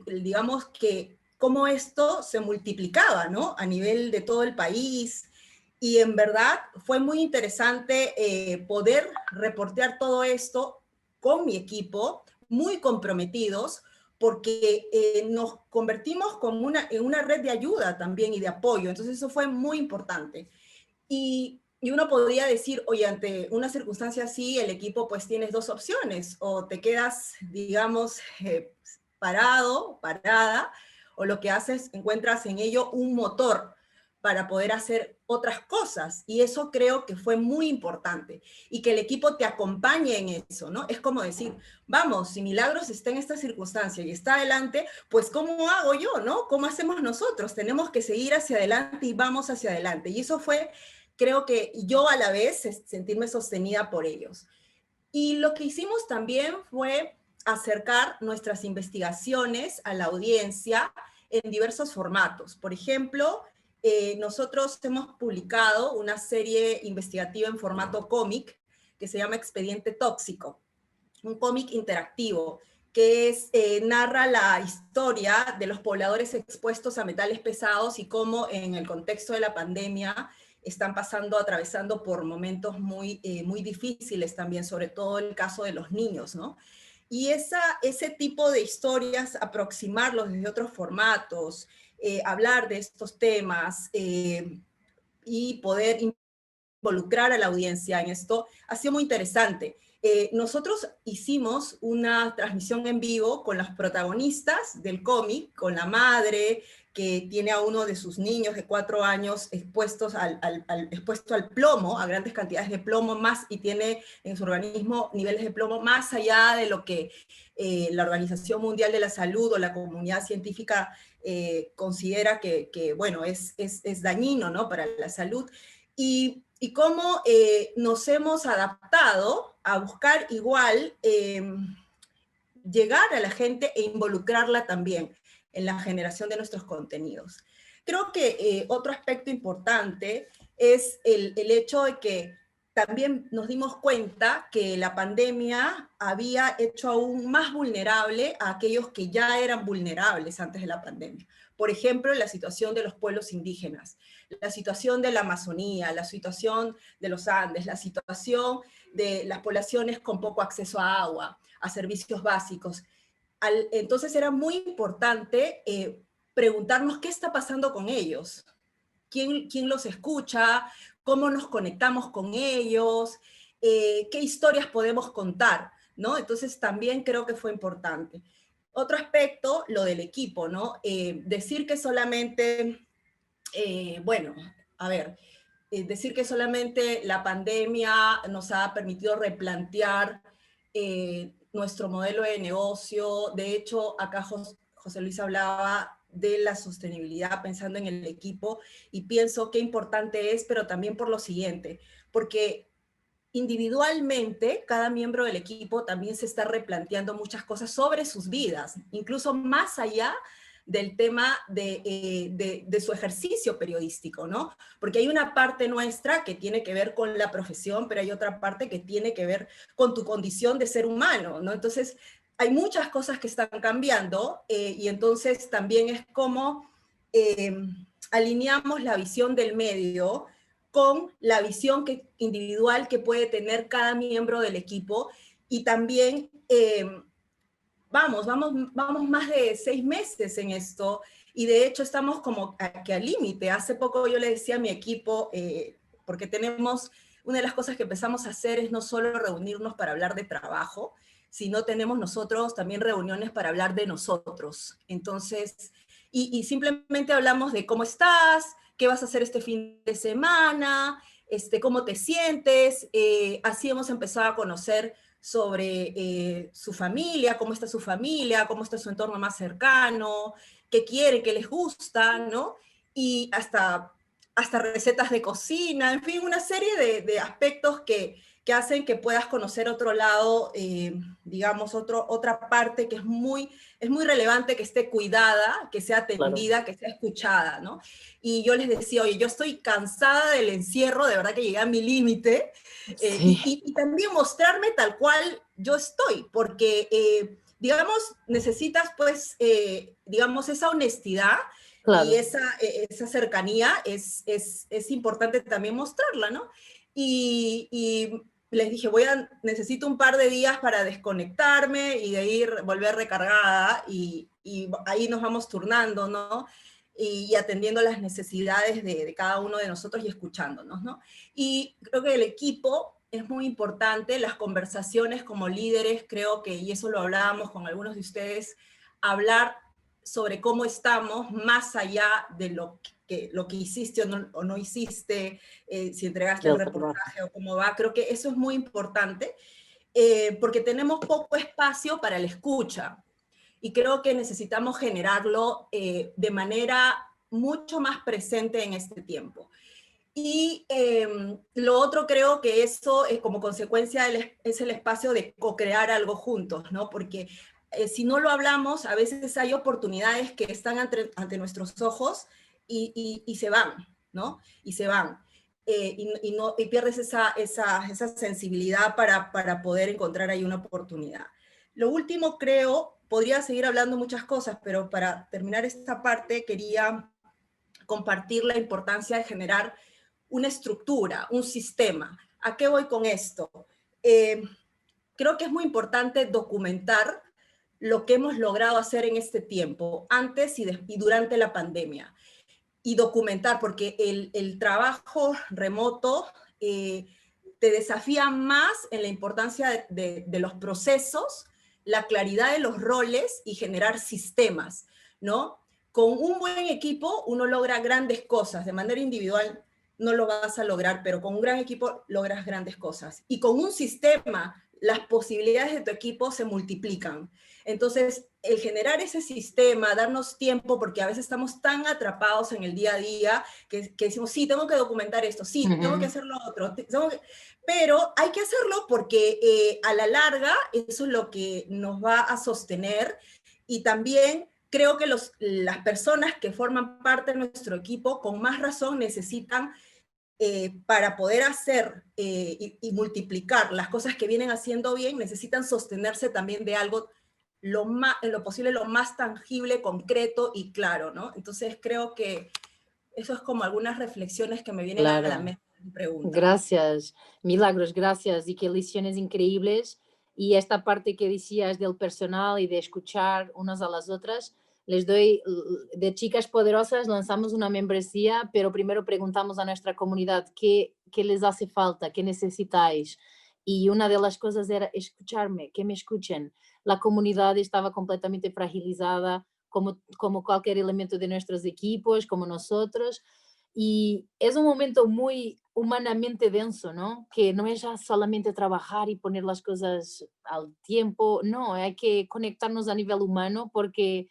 digamos que, cómo esto se multiplicaba, ¿no? A nivel de todo el país, y en verdad fue muy interesante poder reportear todo esto con mi equipo, muy comprometidos, porque nos convertimos como en una red de ayuda también y de apoyo, entonces eso fue muy importante. Y uno podría decir, oye, ante una circunstancia así, el equipo pues tienes dos opciones, o te quedas, digamos, parada, o lo que haces, encuentras en ello un motor para poder hacer otras cosas, y eso creo que fue muy importante, y que el equipo te acompañe en eso, ¿no? Es como decir, vamos, si Milagros está en esta circunstancia y está adelante, pues ¿cómo hago yo, no? ¿Cómo hacemos nosotros? Tenemos que seguir hacia adelante y vamos hacia adelante, y eso fue, creo que yo a la vez, sentirme sostenida por ellos. Y lo que hicimos también fue acercar nuestras investigaciones a la audiencia en diversos formatos. Por ejemplo, nosotros hemos publicado una serie investigativa en formato cómic que se llama Expediente Tóxico, un cómic interactivo que narra la historia de los pobladores expuestos a metales pesados y cómo en el contexto de la pandemia están atravesando por momentos muy difíciles también, sobre todo el caso de los niños, ¿no? Y ese tipo de historias, aproximarlos desde otros formatos, hablar de estos temas y poder involucrar a la audiencia en esto, ha sido muy interesante. Nosotros hicimos una transmisión en vivo con los protagonistas del cómic, con la madre que tiene a uno de sus niños de 4 años expuesto al plomo, a grandes cantidades de plomo más, y tiene en su organismo niveles de plomo más allá de lo que la Organización Mundial de la Salud o la comunidad científica considera que bueno, es dañino, ¿no?, para la salud. Y cómo nos hemos adaptado a buscar igual llegar a la gente e involucrarla también en la generación de nuestros contenidos. Creo que otro aspecto importante es el hecho de que también nos dimos cuenta que la pandemia había hecho aún más vulnerable a aquellos que ya eran vulnerables antes de la pandemia. Por ejemplo, la situación de los pueblos indígenas, la situación de la Amazonía, la situación de los Andes, la situación de las poblaciones con poco acceso a agua, a servicios básicos. Entonces era muy importante preguntarnos qué está pasando con ellos, quién los escucha, cómo nos conectamos con ellos, qué historias podemos contar, ¿no? Entonces también creo que fue importante. otro aspecto, lo del equipo, ¿no? Decir que solamente, bueno, a ver, decir que solamente la pandemia nos ha permitido replantear nuestro modelo de negocio. De hecho, acá José Luis hablaba de la sostenibilidad pensando en el equipo, y pienso qué importante es, pero también por lo siguiente, porque individualmente cada miembro del equipo también se está replanteando muchas cosas sobre sus vidas, incluso más allá del tema de su ejercicio periodístico, ¿no? Porque hay una parte nuestra que tiene que ver con la profesión, pero hay otra parte que tiene que ver con tu condición de ser humano, ¿no? Entonces, hay muchas cosas que están cambiando, y entonces también es como alineamos la visión del medio con la visión individual que puede tener cada miembro del equipo, y también vamos más de 6 meses en esto, y de hecho estamos como que al límite. Hace poco yo le decía a mi equipo, porque una de las cosas que empezamos a hacer es no solo reunirnos para hablar de trabajo, sino tenemos nosotros también reuniones para hablar de nosotros. Entonces, y simplemente hablamos de cómo estás, qué vas a hacer este fin de semana, cómo te sientes. Así hemos empezado a conocer sobre su familia, cómo está su entorno más cercano, qué quieren, qué les gusta, ¿no? Y hasta recetas de cocina, en fin, una serie de aspectos que hacen que puedas conocer otro lado, digamos, otra parte que es muy relevante, que esté cuidada, que sea atendida, claro, que sea escuchada, ¿no? Y yo les decía, oye, yo estoy cansada del encierro, de verdad que llegué a mi límite, Sí. y también mostrarme tal cual yo estoy, porque, digamos, necesitas, pues, digamos, esa honestidad, Claro. y esa cercanía es importante también mostrarla, ¿no? Y les dije, necesito un par de días para desconectarme y de ir, volver recargada, y ahí nos vamos turnando, ¿no? Y atendiendo las necesidades de cada uno de nosotros y escuchándonos, ¿no? Y creo que el equipo es muy importante, las conversaciones como líderes, creo que, y eso lo hablábamos con algunos de ustedes, hablar sobre cómo estamos más allá de lo que hiciste o no hiciste, si entregaste el reportaje o cómo va. Creo que eso es muy importante, porque tenemos poco espacio para la escucha, y creo que necesitamos generarlo de manera mucho más presente en este tiempo. Y lo otro, creo que eso como consecuencia es el espacio de co-crear algo juntos, ¿no? Porque si no lo hablamos, a veces hay oportunidades que están ante nuestros ojos y se van, ¿no? Y se van. Y pierdes esa sensibilidad para poder encontrar ahí una oportunidad. Lo último, creo, podría seguir hablando muchas cosas, pero para terminar esta parte quería compartir la importancia de generar una estructura, un sistema. ¿A qué voy con esto? Creo que es muy importante documentar lo que hemos logrado hacer en este tiempo, antes y durante la pandemia. Y documentar, porque el trabajo remoto te desafía más en la importancia de los procesos, la claridad de los roles y generar sistemas, ¿no? Con un buen equipo uno logra grandes cosas. De manera individual no lo vas a lograr, pero con un gran equipo logras grandes cosas. Y con un sistema, las posibilidades de tu equipo se multiplican. Entonces, el generar ese sistema, darnos tiempo, porque a veces estamos tan atrapados en el día a día que decimos, sí, tengo que documentar esto, sí, tengo que hacer lo otro, pero hay que hacerlo porque a la larga eso es lo que nos va a sostener. Y también creo que las personas que forman parte de nuestro equipo con más razón necesitan, para poder hacer y multiplicar las cosas que vienen haciendo bien, necesitan sostenerse también de algo en lo posible, lo más tangible, concreto y claro, ¿no? Entonces creo que eso es como algunas reflexiones que me vienen a la mente. Gracias, Milagros, gracias, y qué lecciones increíbles. Y esta parte que decías del personal y de escuchar unas a las otras, les doy, de Chicas Poderosas lanzamos una membresía, pero primero preguntamos a nuestra comunidad qué les hace falta, qué necesitáis. y una de las cosas era escucharme, que me escuchen. La comunidad estaba completamente fragilizada, como cualquier elemento de nuestros equipos, como nosotros, y es un momento muy humanamente denso, ¿no? Que no es ya solamente trabajar y poner las cosas al tiempo, no, hay que conectarnos a nivel humano porque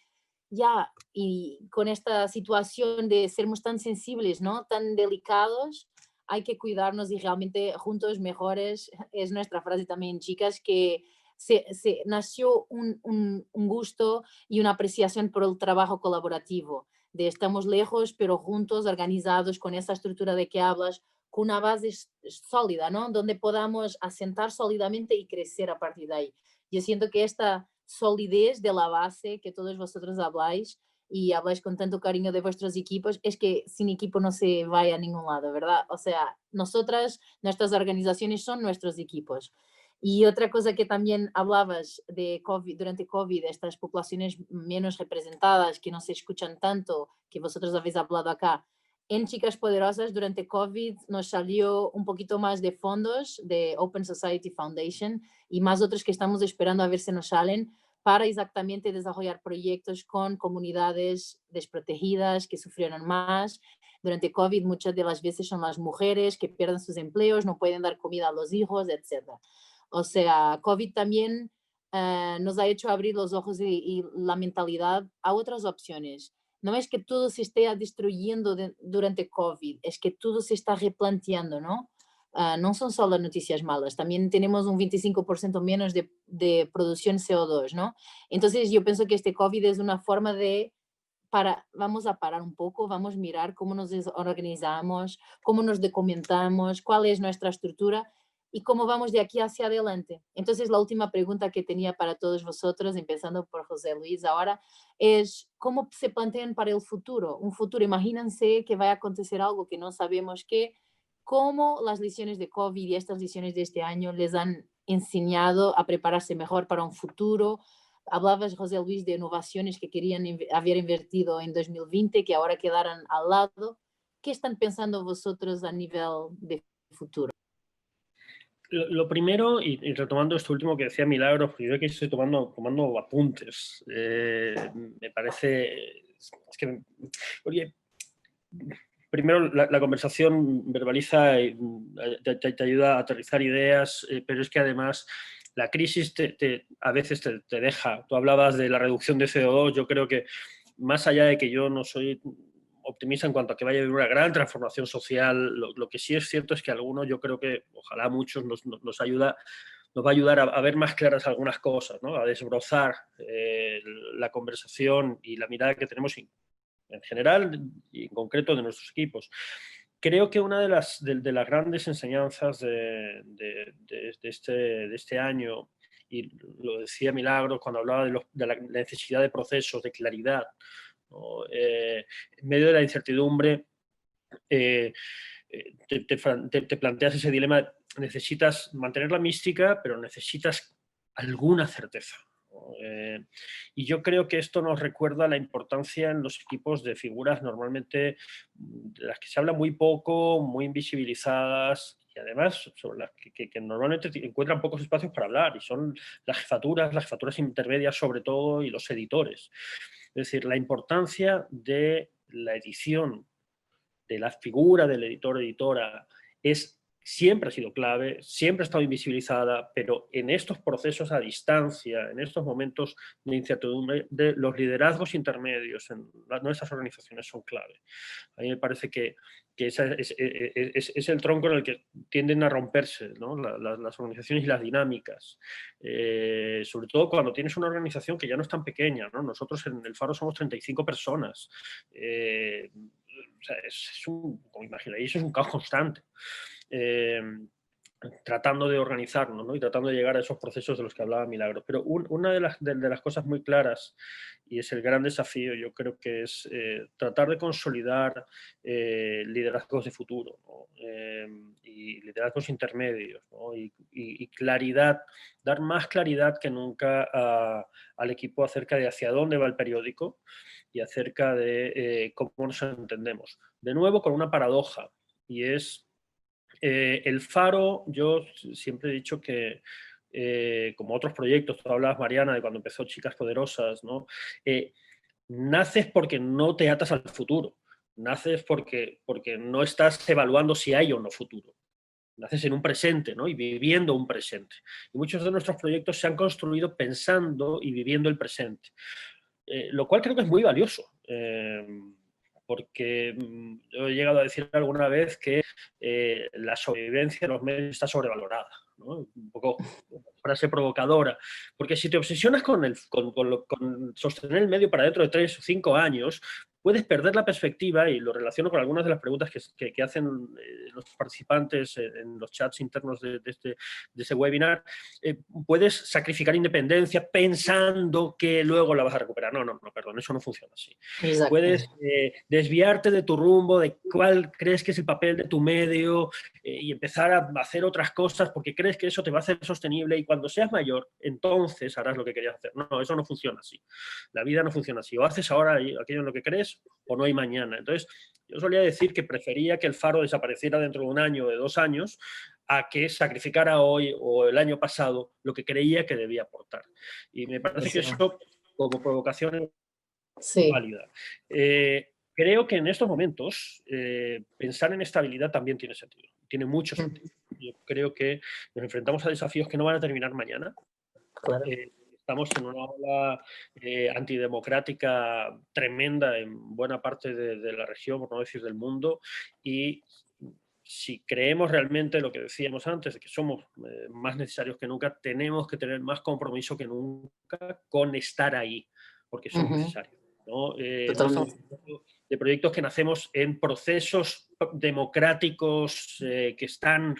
ya, y con esta situación de sermos tan sensibles, ¿no? Tan delicados, hay que cuidarnos y realmente juntos mejores, es nuestra frase también, chicas, que se nació un gusto y una apreciación por el trabajo colaborativo, de estamos lejos, pero juntos, organizados, con esa estructura de que hablas, con una base sólida, ¿no? Donde podamos asentar sólidamente y crecer a partir de ahí. Yo siento que esta solidez de la base que todos vosotros habláis y habláis con tanto cariño de vuestros equipos, es que sin equipo no se vaya a ningún lado, ¿verdad? O sea, nosotras, nuestras organizaciones son nuestros equipos. Y otra cosa que también hablabas de COVID, durante COVID, estas poblaciones menos representadas, que no se escuchan tanto, que vosotros habéis hablado acá. En Chicas Poderosas, durante COVID, nos salió un poquito más de fondos de Open Society Foundation y más otros que estamos esperando a ver si nos salen para exactamente desarrollar proyectos con comunidades desprotegidas que sufrieron más. Durante COVID muchas de las veces son las mujeres que pierden sus empleos, no pueden dar comida a los hijos, etc. O sea, COVID también nos ha hecho abrir los ojos y la mentalidad a otras opciones. No es que todo se esté destruyendo durante COVID, es que todo se está replanteando, ¿no? No son solo noticias malas, también tenemos un 25% menos de producción CO2, ¿no? Entonces yo pienso que este COVID es una forma de, vamos a parar un poco, vamos a mirar cómo nos organizamos, cómo nos documentamos, cuál es nuestra estructura y cómo vamos de aquí hacia adelante. Entonces la última pregunta que tenía para todos vosotros, empezando por José Luis ahora, es cómo se plantean para el futuro. Un futuro, imagínense que va a acontecer algo que no sabemos qué, cómo las lecciones de COVID y estas lecciones de este año les han enseñado a prepararse mejor para un futuro. Hablabas, José Luis, de innovaciones que querían haber invertido en 2020, que ahora quedaron al lado. ¿Qué están pensando vosotros a nivel de futuro? Lo primero, y retomando esto último que decía Milagros, porque yo aquí estoy tomando apuntes, me parece, es que, oye, primero la conversación verbaliza y te ayuda a aterrizar ideas, pero es que además la crisis a veces te deja. Tú hablabas de la reducción de CO2, yo creo que más allá de que yo no soy optimista en cuanto a que vaya a haber una gran transformación social, lo que sí es cierto es que algunos, yo creo que ojalá muchos nos va a ayudar a ver más claras algunas cosas, ¿no? A desbrozar la conversación y la mirada que tenemos en general y en concreto de nuestros equipos. Creo que una de las grandes enseñanzas de este año, y lo decía Milagros cuando hablaba de la necesidad de procesos, de claridad, ¿no? En medio de la incertidumbre, te planteas ese dilema, necesitas mantener la mística, pero necesitas alguna certeza. Y yo creo que esto nos recuerda la importancia en los equipos de figuras normalmente de las que se habla muy poco, muy invisibilizadas y además sobre las que normalmente encuentran pocos espacios para hablar, y son las jefaturas intermedias sobre todo, y los editores. Es decir, la importancia de la edición, de la figura del editor o editora, siempre ha sido clave, siempre ha estado invisibilizada, pero en estos procesos a distancia, en estos momentos de incertidumbre, los liderazgos intermedios en nuestras organizaciones son clave. A mí me parece que es el tronco en el que tienden a romperse, ¿no? las organizaciones y las dinámicas. Sobre todo cuando tienes una organización que ya no es tan pequeña, ¿no? Nosotros en el Faro somos 35 personas. O sea, como imagináis, eso es un caos constante. Tratando de organizarnos, ¿no? Y tratando de llegar a esos procesos de los que hablaba Milagro. Pero una de las cosas muy claras, y es el gran desafío, yo creo que es tratar de consolidar liderazgos de futuro, ¿no? Y liderazgos intermedios, ¿no? Y claridad, dar más claridad que nunca al equipo acerca de hacia dónde va el periódico y acerca de cómo nos entendemos. De nuevo, con una paradoja, y es El Faro, yo siempre he dicho que, como otros proyectos, tú hablabas, Mariana, de cuando empezó Chicas Poderosas, ¿no? Naces porque no te atas al futuro, naces porque no estás evaluando si hay o no futuro. Naces en un presente, ¿no? Y viviendo un presente. Y muchos de nuestros proyectos se han construido pensando y viviendo el presente, lo cual creo que es muy valioso. Porque yo he llegado a decir alguna vez que la sobrevivencia de los medios está sobrevalorada, ¿no? Un poco frase provocadora, porque si te obsesionas con sostener el medio para dentro de 3 o 5 años, puedes perder la perspectiva, y lo relaciono con algunas de las preguntas que hacen los participantes en los chats internos de ese webinar. Puedes sacrificar independencia pensando que luego la vas a recuperar. No, perdón, eso no funciona así. Exacto. Puedes desviarte de tu rumbo, de cuál crees que es el papel de tu medio, y empezar a hacer otras cosas porque crees que eso te va a hacer sostenible, y cuando seas mayor, entonces harás lo que querías hacer. No, eso no funciona así. La vida no funciona así. O haces ahora aquello en lo que crees, o no hay mañana. Entonces, yo solía decir que prefería que el Faro desapareciera dentro de 1 año o de 2 años a que sacrificara hoy o el año pasado lo que creía que debía aportar. Y me parece que eso, como provocación, es válida. Creo que en estos momentos pensar en estabilidad también tiene sentido, tiene mucho sentido. Yo creo que nos enfrentamos a desafíos que no van a terminar mañana. Claro. Estamos en una ola antidemocrática tremenda en buena parte de la región, por no decir del mundo, y si creemos realmente lo que decíamos antes, de que somos más necesarios que nunca, tenemos que tener más compromiso que nunca con estar ahí, porque somos necesarios, ¿no? No estamos hablando de proyectos que nacemos en procesos democráticos que están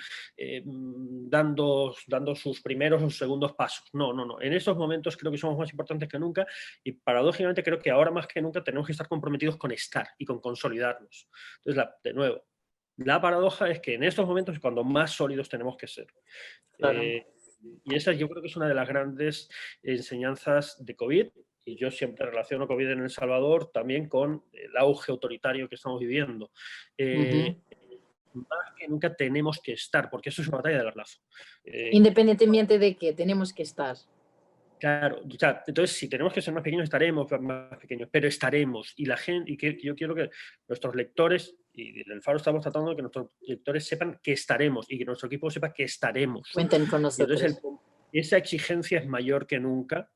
dando sus primeros o segundos pasos. No. En estos momentos creo que somos más importantes que nunca, y paradójicamente creo que ahora más que nunca tenemos que estar comprometidos con estar y con consolidarnos. Entonces, de nuevo, la paradoja es que en estos momentos es cuando más sólidos tenemos que ser. Claro. Y esa yo creo que es una de las grandes enseñanzas de COVID, y yo siempre relaciono COVID en El Salvador también con el auge autoritario que estamos viviendo. Más que nunca tenemos que estar, porque eso es una batalla de largo plazo. Independientemente de que tenemos que estar. Claro, o sea, entonces si tenemos que ser más pequeños, estaremos más pequeños, pero estaremos. Y la gente, y que yo quiero que nuestros lectores, y en el Faro estamos tratando de que nuestros lectores sepan que estaremos, y que nuestro equipo sepa que estaremos. Cuenten con nosotros. Y entonces esa exigencia es mayor que nunca,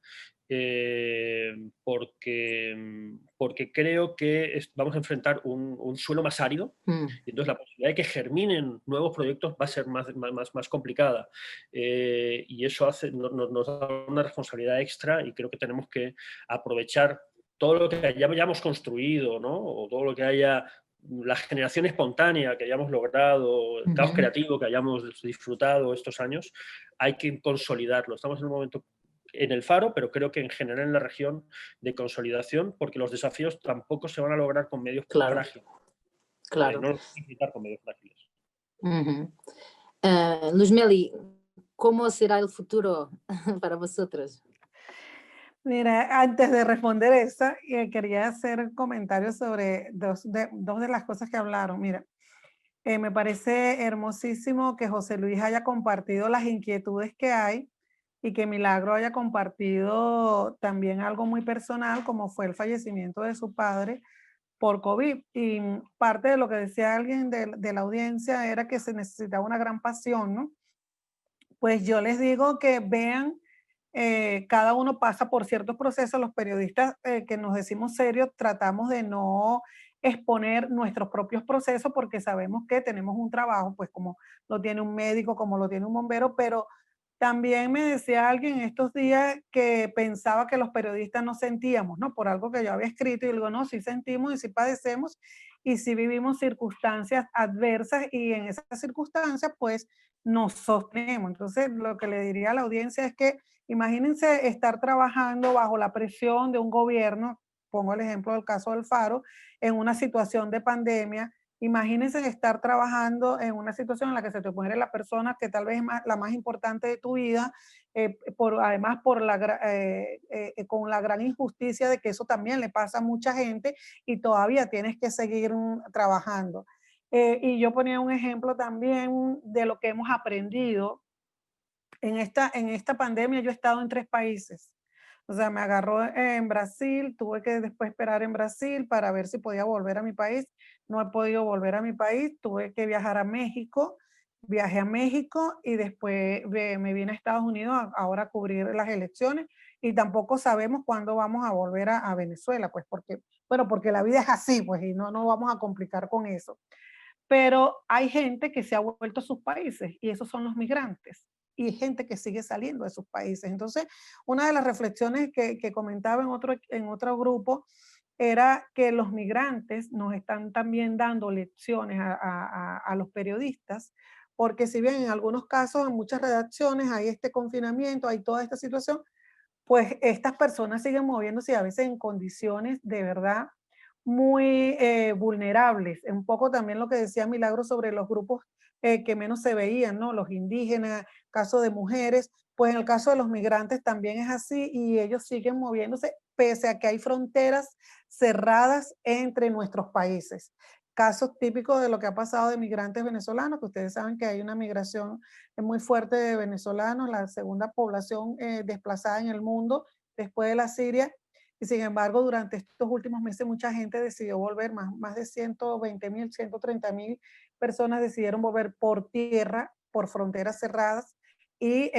porque creo que vamos a enfrentar un suelo más árido, y entonces la posibilidad de que germinen nuevos proyectos va a ser más complicada, y eso nos da una responsabilidad extra, y creo que tenemos que aprovechar todo lo que hayamos construido, ¿no? O todo lo que haya, la generación espontánea que hayamos logrado, el caos creativo que hayamos disfrutado estos años, hay que consolidarlo. Estamos en un momento en el Faro, pero creo que en general en la región, de consolidación, porque los desafíos tampoco se van a lograr con medios frágiles. Claro. No los vamos a quitar con medios frágiles. Luzmeli, ¿cómo será el futuro para vosotros? Mira, antes de responder esa, quería hacer comentarios sobre dos de las cosas que hablaron. Mira, me parece hermosísimo que José Luis haya compartido las inquietudes que hay, y que Milagro haya compartido también algo muy personal, como fue el fallecimiento de su padre por COVID. Y parte de lo que decía alguien de la audiencia era que se necesitaba una gran pasión, ¿no? Pues yo les digo que vean, cada uno pasa por ciertos procesos. Los periodistas que nos decimos serios tratamos de no exponer nuestros propios procesos, porque sabemos que tenemos un trabajo, pues como lo tiene un médico, como lo tiene un bombero, pero también me decía alguien estos días que pensaba que los periodistas no sentíamos, ¿no? Por algo que yo había escrito, y digo, no, sí sentimos y sí padecemos, y sí vivimos circunstancias adversas, y en esas circunstancias pues nos sostenemos. Entonces lo que le diría a la audiencia es que imagínense estar trabajando bajo la presión de un gobierno, pongo el ejemplo del caso del Faro, en una situación de pandemia. Imagínense estar trabajando en una situación en la que se te muere la persona que tal vez es la más importante de tu vida, además con la gran injusticia de que eso también le pasa a mucha gente, y todavía tienes que seguir trabajando. Y yo ponía un ejemplo también de lo que hemos aprendido. En esta pandemia yo he estado en 3 países. O sea, me agarró en Brasil, tuve que después esperar en Brasil para ver si podía volver a mi país. No he podido volver a mi país, tuve que viajar a México. Viajé a México y después me vine a Estados Unidos ahora a cubrir las elecciones y tampoco sabemos cuándo vamos a volver a Venezuela, pues porque, bueno, porque la vida es así, pues, y no nos vamos a complicar con eso. Pero hay gente que se ha vuelto a sus países y esos son los migrantes. Y hay gente que sigue saliendo de sus países. Entonces, una de las reflexiones que comentaba en otro grupo era que los migrantes nos están también dando lecciones a los periodistas, porque si bien en algunos casos, en muchas redacciones hay este confinamiento, hay toda esta situación, pues estas personas siguen moviéndose a veces en condiciones de verdad muy vulnerables. Un poco también lo que decía Milagro sobre los grupos que menos se veían, ¿no? Los indígenas, caso de mujeres, pues en el caso de los migrantes también es así y ellos siguen moviéndose pese a que hay fronteras cerradas entre nuestros países. Casos típicos de lo que ha pasado de migrantes venezolanos, que ustedes saben que hay una migración muy fuerte de venezolanos, la segunda población desplazada en el mundo después de la Siria, y sin embargo, durante estos últimos meses mucha gente decidió volver, más de 120.000, 130.000 personas decidieron volver por tierra, por fronteras cerradas, y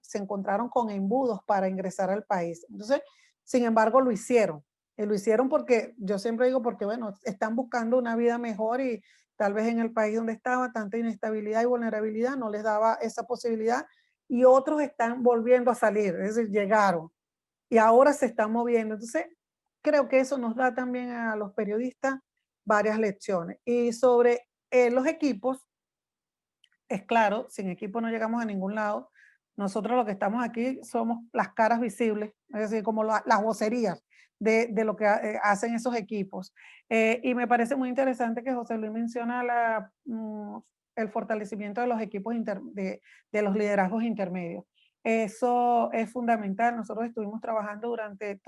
se encontraron con embudos para ingresar al país. Entonces, sin embargo, lo hicieron. Y lo hicieron porque, yo siempre digo, porque bueno, están buscando una vida mejor y tal vez en el país donde estaba tanta inestabilidad y vulnerabilidad no les daba esa posibilidad, y otros están volviendo a salir, es decir, llegaron y ahora se están moviendo. Entonces, creo que eso nos da también a los periodistas varias lecciones. Y sobre los equipos, es claro, sin equipo no llegamos a ningún lado. Nosotros lo que estamos aquí somos las caras visibles, es decir, como las vocerías de lo que hacen esos equipos. Y me parece muy interesante que José Luis menciona el fortalecimiento de los equipos de los liderazgos intermedios. Eso es fundamental. Nosotros estuvimos trabajando durante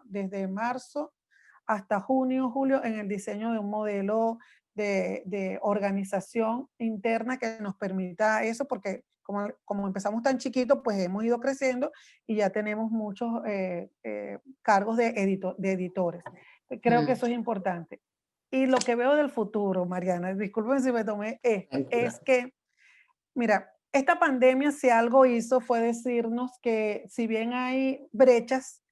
desde marzo hasta junio, julio, en el diseño de un modelo de organización interna que nos permita eso, porque como empezamos tan chiquitos, pues hemos ido creciendo y ya tenemos muchos cargos de editores. Creo que eso es importante. Y lo que veo del futuro, Mariana, disculpen si me tomé esto, es que, mira, esta pandemia si algo hizo fue decirnos que si bien hay brechas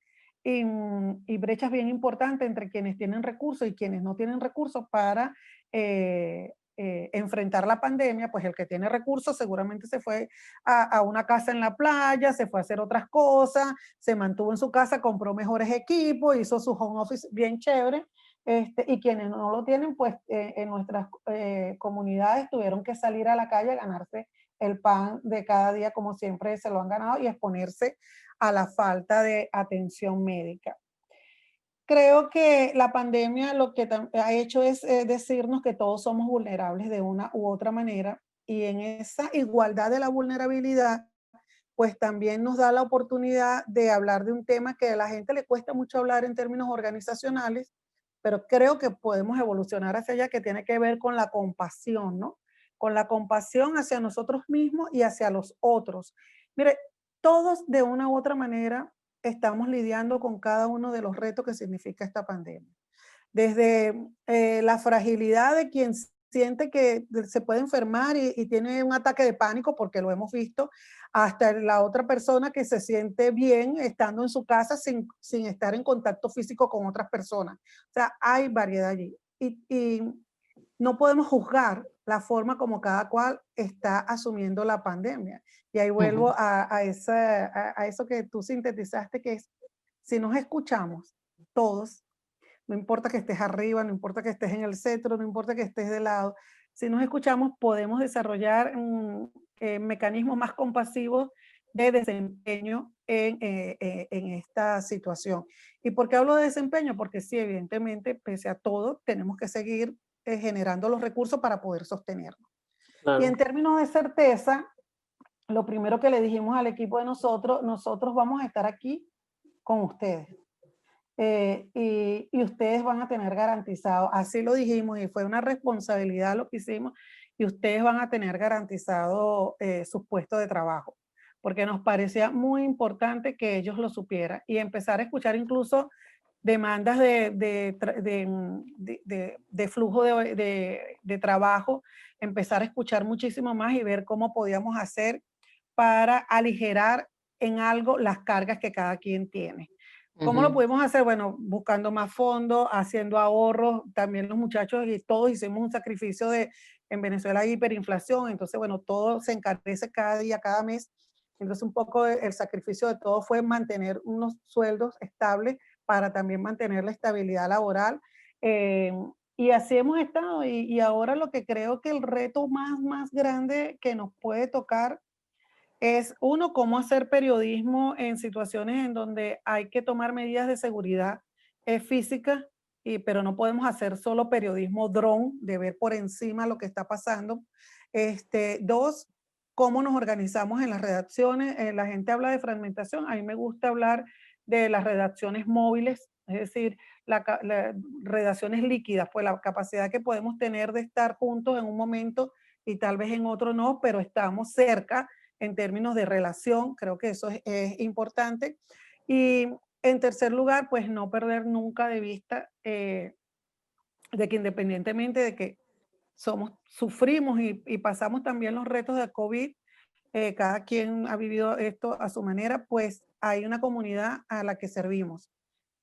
y brechas bien importantes entre quienes tienen recursos y quienes no tienen recursos para enfrentar la pandemia, pues el que tiene recursos seguramente se fue a una casa en la playa, se fue a hacer otras cosas, se mantuvo en su casa, compró mejores equipos, hizo su home office bien chévere, y quienes no lo tienen, pues en nuestras comunidades tuvieron que salir a la calle a ganarse el pan de cada día como siempre se lo han ganado y exponerse a la falta de atención médica. Creo que la pandemia lo que ha hecho es decirnos que todos somos vulnerables de una u otra manera, y en esa igualdad de la vulnerabilidad, pues también nos da la oportunidad de hablar de un tema que a la gente le cuesta mucho hablar en términos organizacionales, pero creo que podemos evolucionar hacia allá, que tiene que ver con la compasión, ¿no? Con la compasión hacia nosotros mismos y hacia los otros. Mire, todos de una u otra manera estamos lidiando con cada uno de los retos que significa esta pandemia. Desde la fragilidad de quien siente que se puede enfermar y tiene un ataque de pánico, porque lo hemos visto, hasta la otra persona que se siente bien estando en su casa sin estar en contacto físico con otras personas. O sea, hay variedad allí. Y no podemos juzgar la forma como cada cual está asumiendo la pandemia. Y ahí vuelvo a eso que tú sintetizaste, que es, si nos escuchamos todos, no importa que estés arriba, no importa que estés en el centro, no importa que estés de lado, si nos escuchamos podemos desarrollar mecanismos más compasivos de desempeño en esta situación. ¿Y por qué hablo de desempeño? Porque sí, evidentemente, pese a todo, tenemos que seguir generando los recursos para poder sostenernos. Claro. Y en términos de certeza, lo primero que le dijimos al equipo de nosotros vamos a estar aquí con ustedes. y ustedes van a tener garantizado, así lo dijimos y fue una responsabilidad lo que hicimos, y ustedes van a tener garantizado sus puestos de trabajo, porque nos parecía muy importante que ellos lo supieran y empezar a escuchar incluso demandas de flujo de trabajo, empezar a escuchar muchísimo más y ver cómo podíamos hacer para aligerar en algo las cargas que cada quien tiene. ¿Cómo lo pudimos hacer? Bueno, buscando más fondos, haciendo ahorros, también los muchachos y todos hicimos un sacrificio en Venezuela hay hiperinflación, entonces bueno, todo se encarece cada día, cada mes, entonces un poco el sacrificio de todo fue mantener unos sueldos estables para también mantener la estabilidad laboral, y así hemos estado, y ahora lo que creo que el reto más grande que nos puede tocar es uno, cómo hacer periodismo en situaciones en donde hay que tomar medidas de seguridad física, pero no podemos hacer solo periodismo dron, de ver por encima lo que está pasando. Dos, cómo nos organizamos en las redacciones. La gente habla de fragmentación, a mí me gusta hablar de las redacciones móviles, es decir, las redacciones líquidas, pues la capacidad que podemos tener de estar juntos en un momento y tal vez en otro no, pero estamos cerca en términos de relación, creo que eso es importante. Y en tercer lugar, pues no perder nunca de vista de que independientemente de que sufrimos y pasamos también los retos de COVID, cada quien ha vivido esto a su manera, pues hay una comunidad a la que servimos.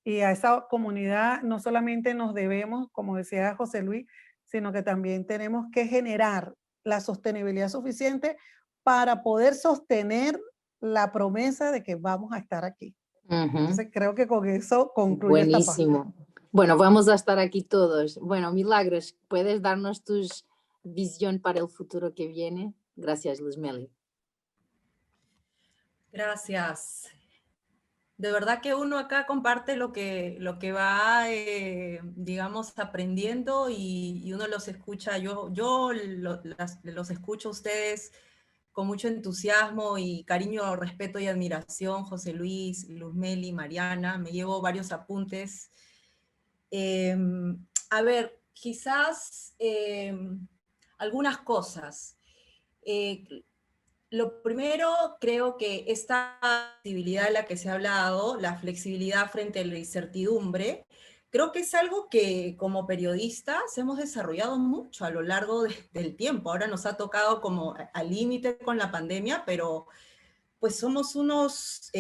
Y a esa comunidad no solamente nos debemos, como decía José Luis, sino que también tenemos que generar la sostenibilidad suficiente para poder sostener la promesa de que vamos a estar aquí. Entonces creo que con eso concluye esta parte. Buenísimo. Bueno, vamos a estar aquí todos. Bueno, Milagros, ¿puedes darnos tu visión para el futuro que viene? Gracias, Luzmeli. Gracias. De verdad que uno acá comparte lo que va, digamos, aprendiendo y uno los escucha. Yo los escucho a ustedes con mucho entusiasmo y cariño, respeto y admiración. José Luis, Luzmeli, Mariana, me llevo varios apuntes. A ver, quizás algunas cosas. Lo primero, creo que esta flexibilidad de la que se ha hablado, la flexibilidad frente a la incertidumbre, creo que es algo que como periodistas hemos desarrollado mucho a lo largo del tiempo. Ahora nos ha tocado como al límite con la pandemia, pero pues somos unos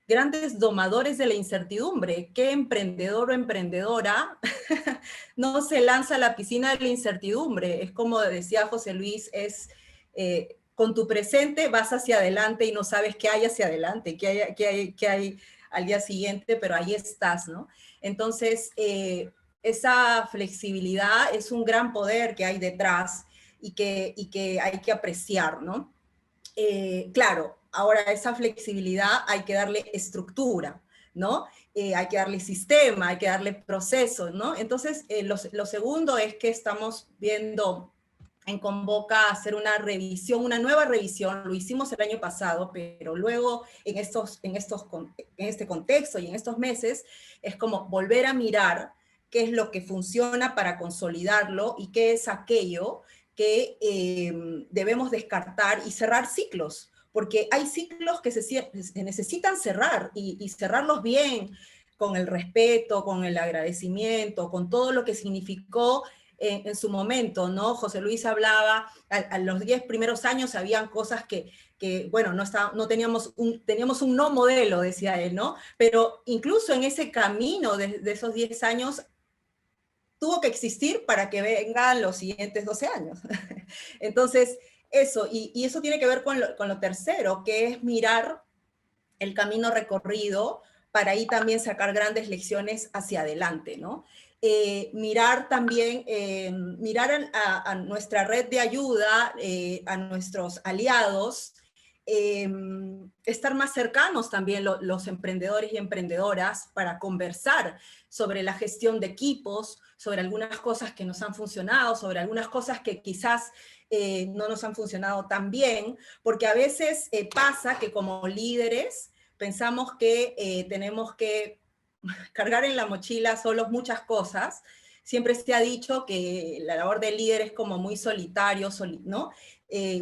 grandes domadores de la incertidumbre. ¿Qué emprendedor o emprendedora no se lanza a la piscina de la incertidumbre? Es como decía José Luis, es... con tu presente vas hacia adelante y no sabes qué hay hacia adelante, qué hay al día siguiente, pero ahí estás, ¿no? Entonces, esa flexibilidad es un gran poder que hay detrás y que hay que apreciar, ¿no? Claro, ahora esa flexibilidad hay que darle estructura, ¿no? Hay que darle sistema, hay que darle proceso, ¿no? Entonces, lo segundo es que estamos viendo en Convoca hacer una revisión, una nueva revisión, lo hicimos el año pasado, pero luego en este contexto y en estos meses es como volver a mirar qué es lo que funciona para consolidarlo y qué es aquello que debemos descartar y cerrar ciclos, porque hay ciclos que se necesitan cerrar y cerrarlos bien, con el respeto, con el agradecimiento, con todo lo que significó en su momento, ¿no? José Luis hablaba, a los 10 primeros años habían cosas que bueno, no teníamos un no modelo, decía él, ¿no? Pero incluso en ese camino de esos 10 años, tuvo que existir para que vengan los siguientes 12 años. Entonces, eso, y eso tiene que ver con lo tercero, que es mirar el camino recorrido para ahí también sacar grandes lecciones hacia adelante, ¿no? Mirar también, mirar a nuestra red de ayuda, a nuestros aliados, estar más cercanos también los emprendedores y emprendedoras para conversar sobre la gestión de equipos, sobre algunas cosas que nos han funcionado, sobre algunas cosas que quizás no nos han funcionado tan bien, porque a veces pasa que como líderes pensamos que tenemos que cargar en la mochila solos muchas cosas. Siempre se ha dicho que la labor del líder es como muy solitario, ¿no?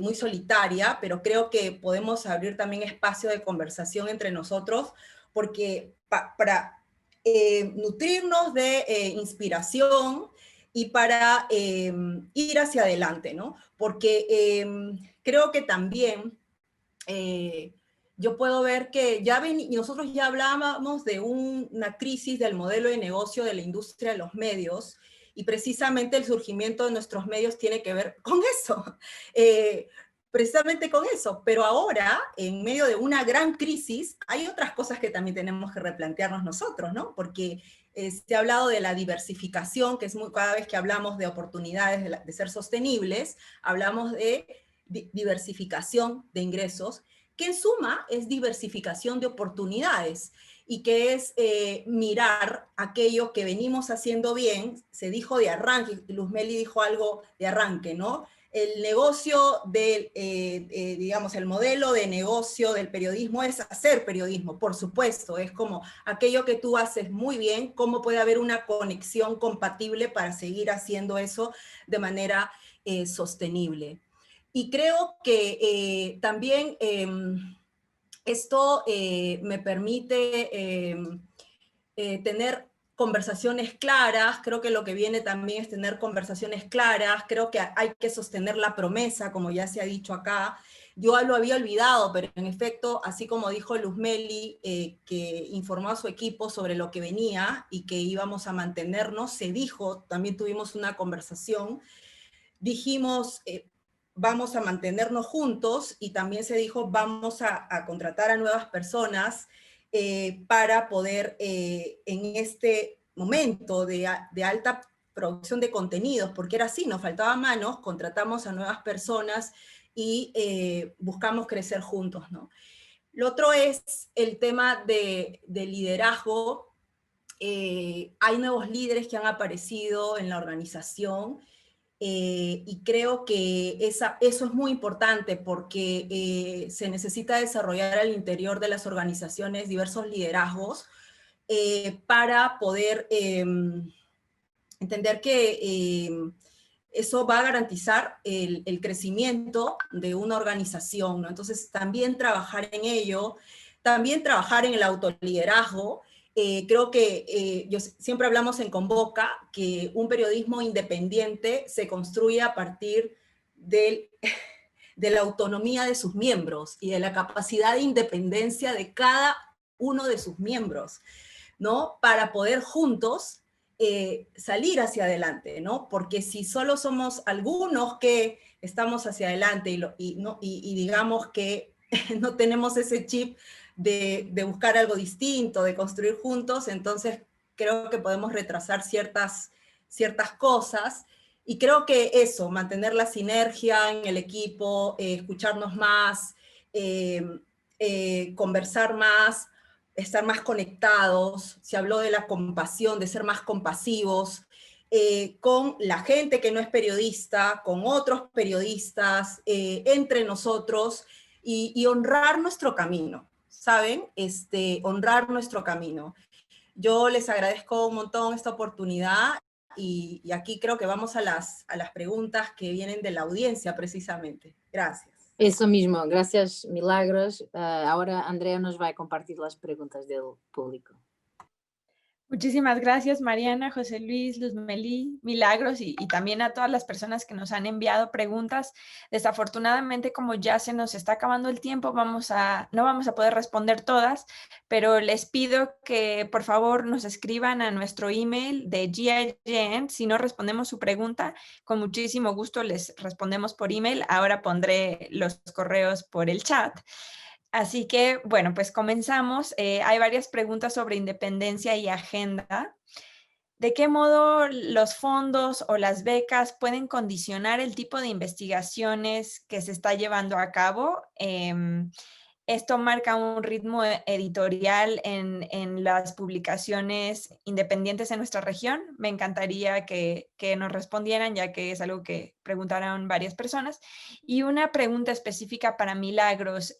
Muy solitaria, pero creo que podemos abrir también espacio de conversación entre nosotros, porque para nutrirnos de inspiración y para ir hacia adelante, ¿no? Porque creo que también yo puedo ver que nosotros ya hablábamos de una crisis del modelo de negocio de la industria de los medios, y precisamente el surgimiento de nuestros medios tiene que ver con eso, precisamente con eso. Pero ahora, en medio de una gran crisis, hay otras cosas que también tenemos que replantearnos nosotros, ¿no? Porque se ha hablado de la diversificación, que es cada vez que hablamos de oportunidades de ser sostenibles, hablamos de diversificación de ingresos, que en suma es diversificación de oportunidades, y que es mirar aquello que venimos haciendo bien. Se dijo de arranque, Luzmeli dijo algo de arranque, ¿no? El negocio digamos, el modelo de negocio del periodismo es hacer periodismo, por supuesto, es como aquello que tú haces muy bien, cómo puede haber una conexión compatible para seguir haciendo eso de manera sostenible. Y creo que también esto me permite tener conversaciones claras. Creo que lo que viene también es tener conversaciones claras. Creo que hay que sostener la promesa, como ya se ha dicho acá. Yo lo había olvidado, pero en efecto, así como dijo Luzmeli, que informó a su equipo sobre lo que venía y que íbamos a mantenernos, se dijo, también tuvimos una conversación, dijimos, vamos a mantenernos juntos, y también se dijo, vamos a contratar a nuevas personas para poder, en este momento de alta producción de contenidos, porque era así, nos faltaban manos, contratamos a nuevas personas y buscamos crecer juntos, ¿no? Lo otro es el tema de liderazgo. Hay nuevos líderes que han aparecido en la organización, y creo que eso es muy importante, porque se necesita desarrollar al interior de las organizaciones diversos liderazgos para poder entender que eso va a garantizar el crecimiento de una organización, ¿no? Entonces, también trabajar en ello, también trabajar en el autoliderazgo. Creo que siempre hablamos en Convoca que un periodismo independiente se construye a partir de la autonomía de sus miembros y de la capacidad de independencia de cada uno de sus miembros, ¿no? Para poder juntos salir hacia adelante, ¿no? Porque si solo somos algunos que estamos hacia adelante y digamos que no tenemos ese chip de buscar algo distinto, de construir juntos, entonces creo que podemos retrasar ciertas cosas. Y creo que eso, mantener la sinergia en el equipo, escucharnos más, conversar más, estar más conectados. Se habló de la compasión, de ser más compasivos con la gente que no es periodista, con otros periodistas, entre nosotros, y honrar nuestro camino, ¿saben? Honrar nuestro camino. Yo les agradezco un montón esta oportunidad, y aquí creo que vamos a las preguntas que vienen de la audiencia precisamente. Gracias. Eso mismo, gracias Milagros. Ahora Andrea nos va a compartir las preguntas del público. Muchísimas gracias, Mariana, José Luis, Luzmeli, Milagros, y también a todas las personas que nos han enviado preguntas. Desafortunadamente, como ya se nos está acabando el tiempo, no vamos a poder responder todas, pero les pido que por favor nos escriban a nuestro email de GIGN. Si no respondemos su pregunta, con muchísimo gusto les respondemos por email. Ahora pondré los correos por el chat. Así que, bueno, pues comenzamos. Hay varias preguntas sobre independencia y agenda. ¿De qué modo los fondos o las becas pueden condicionar el tipo de investigaciones que se está llevando a cabo? Esto marca un ritmo editorial en las publicaciones independientes en nuestra región. Me encantaría que nos respondieran, ya que es algo que preguntaron varias personas. Y una pregunta específica para Milagros.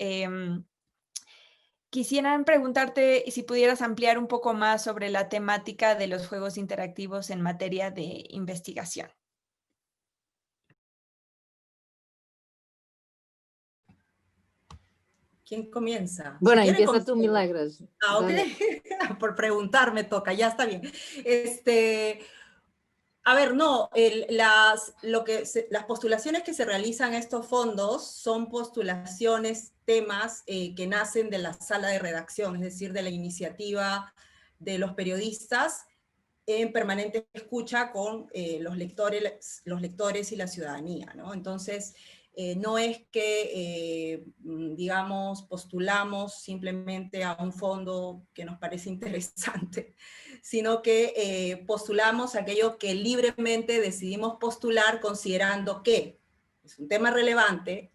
quisieran preguntarte si pudieras ampliar un poco más sobre la temática de los juegos interactivos en materia de investigación. ¿Quién comienza? Bueno, Si quieren, empieza tú, comienzo. Milagros. Ah, ok. Dale. Por preguntar me toca, ya está bien. A ver, no, las postulaciones que se realizan a estos fondos son postulaciones, temas que nacen de la sala de redacción, es decir, de la iniciativa de los periodistas en permanente escucha con los lectores y la ciudadanía, ¿no? Entonces, no es que, digamos, postulamos simplemente a un fondo que nos parece interesante, sino que postulamos aquello que libremente decidimos postular considerando que es un tema relevante,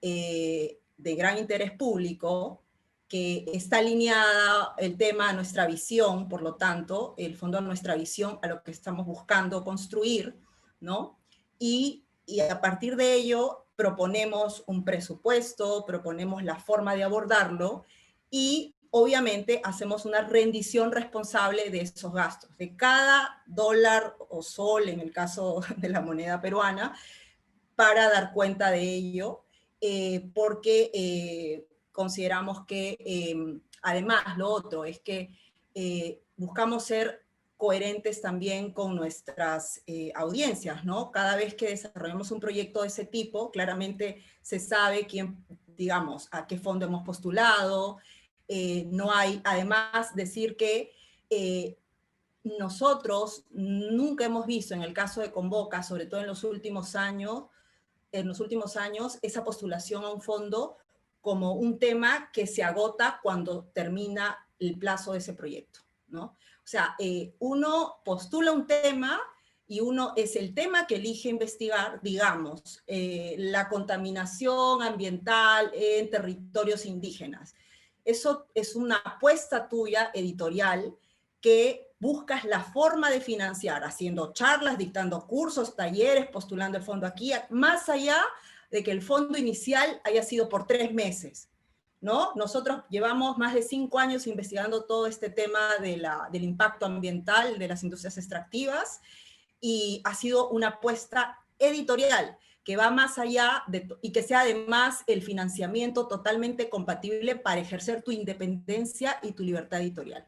de gran interés público, que está alineada el tema a nuestra visión, por lo tanto, el fondo a nuestra visión, a lo que estamos buscando construir, ¿no? Y a partir de ello proponemos un presupuesto, proponemos la forma de abordarlo y obviamente hacemos una rendición responsable de esos gastos. De cada dólar o sol, en el caso de la moneda peruana, para dar cuenta de ello, porque consideramos que, además, lo otro es que buscamos ser coherentes también con nuestras audiencias, ¿no? Cada vez que desarrollamos un proyecto de ese tipo, claramente se sabe quién, digamos, a qué fondo hemos postulado. No hay, además, decir que nosotros nunca hemos visto, en el caso de Convoca, sobre todo en los últimos años, esa postulación a un fondo como un tema que se agota cuando termina el plazo de ese proyecto, ¿no? O sea, uno postula un tema y uno es el tema que elige investigar, digamos, la contaminación ambiental en territorios indígenas. Eso es una apuesta tuya editorial que buscas la forma de financiar, haciendo charlas, dictando cursos, talleres, postulando el fondo aquí, más allá de que el fondo inicial haya sido por 3 meses, ¿no? Nosotros llevamos más de 5 años investigando todo este tema del impacto ambiental de las industrias extractivas y ha sido una apuesta editorial que va más allá y que sea además el financiamiento totalmente compatible para ejercer tu independencia y tu libertad editorial.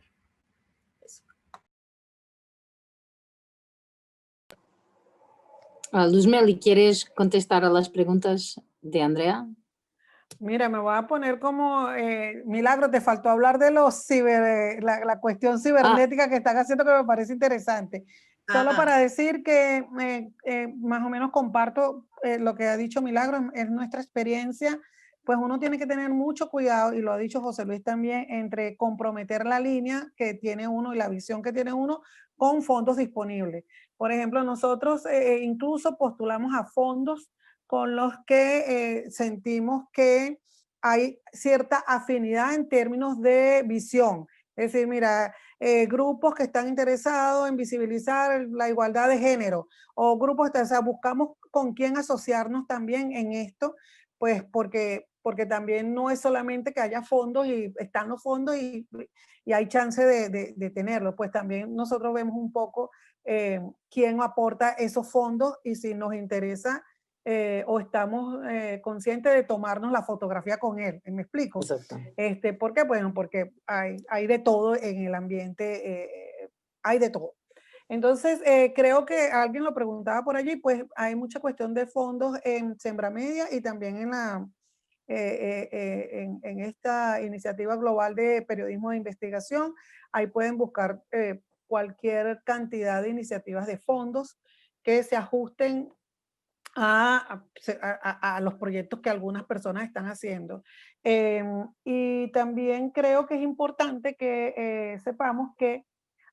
Luzmeli, ¿quieres contestar a las preguntas de Andrea? Mira, me voy a poner como, Milagro, te faltó hablar de los la cuestión cibernética que están haciendo, que me parece interesante. Solo para decir que más o menos comparto lo que ha dicho Milagro, es nuestra experiencia, pues uno tiene que tener mucho cuidado, y lo ha dicho José Luis también, entre comprometer la línea que tiene uno y la visión que tiene uno con fondos disponibles. Por ejemplo, nosotros incluso postulamos a fondos con los que sentimos que hay cierta afinidad en términos de visión. Es decir, mira, grupos que están interesados en visibilizar la igualdad de género, o grupos, o sea, buscamos con quién asociarnos también en esto, pues porque también no es solamente que haya fondos y están los fondos y hay chance de tenerlos, pues también nosotros vemos un poco quién aporta esos fondos y si nos interesa o estamos conscientes de tomarnos la fotografía con él. ¿Me explico? Exacto. ¿Por qué? Bueno, porque hay de todo en el ambiente, hay de todo. Entonces, creo que alguien lo preguntaba por allí, pues hay mucha cuestión de fondos en Sembra Media y también en esta iniciativa global de periodismo de investigación. Ahí pueden buscar cualquier cantidad de iniciativas de fondos que se ajusten a los proyectos que algunas personas están haciendo. Y también creo que es importante que sepamos que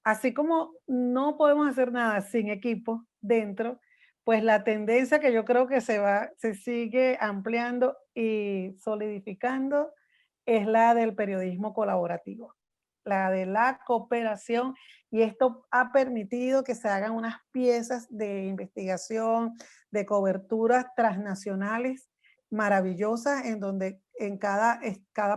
así como no podemos hacer nada sin equipo dentro, pues la tendencia que yo creo que se sigue ampliando y solidificando es la del periodismo colaborativo, la de la cooperación, y esto ha permitido que se hagan unas piezas de investigación, de coberturas transnacionales maravillosas en donde en cada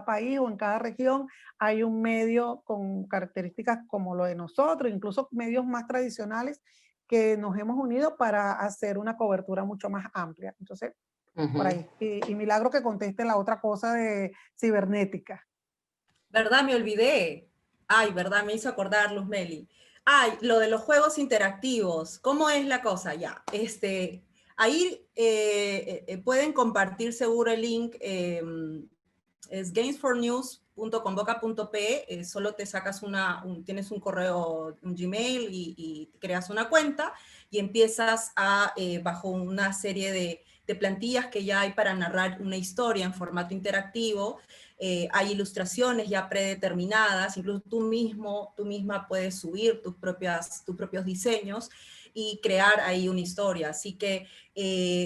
país o en cada región hay un medio con características como lo de nosotros, incluso medios más tradicionales que nos hemos unido para hacer una cobertura mucho más amplia. Entonces, por ahí. Y Milagro que conteste la otra cosa de cibernética. ¿Verdad? Me olvidé. Ay, ¿verdad? Me hizo acordar, Luz Meli. Ay, lo de los juegos interactivos. ¿Cómo es la cosa? Ya, ahí pueden compartir seguro el link. Es gamesfornews.convoca.pe. Solo te sacas tienes un correo, un Gmail y creas una cuenta y empiezas bajo una serie de plantillas que ya hay para narrar una historia en formato interactivo. Hay ilustraciones ya predeterminadas, incluso tú misma puedes subir tus propios diseños y crear ahí una historia. Así que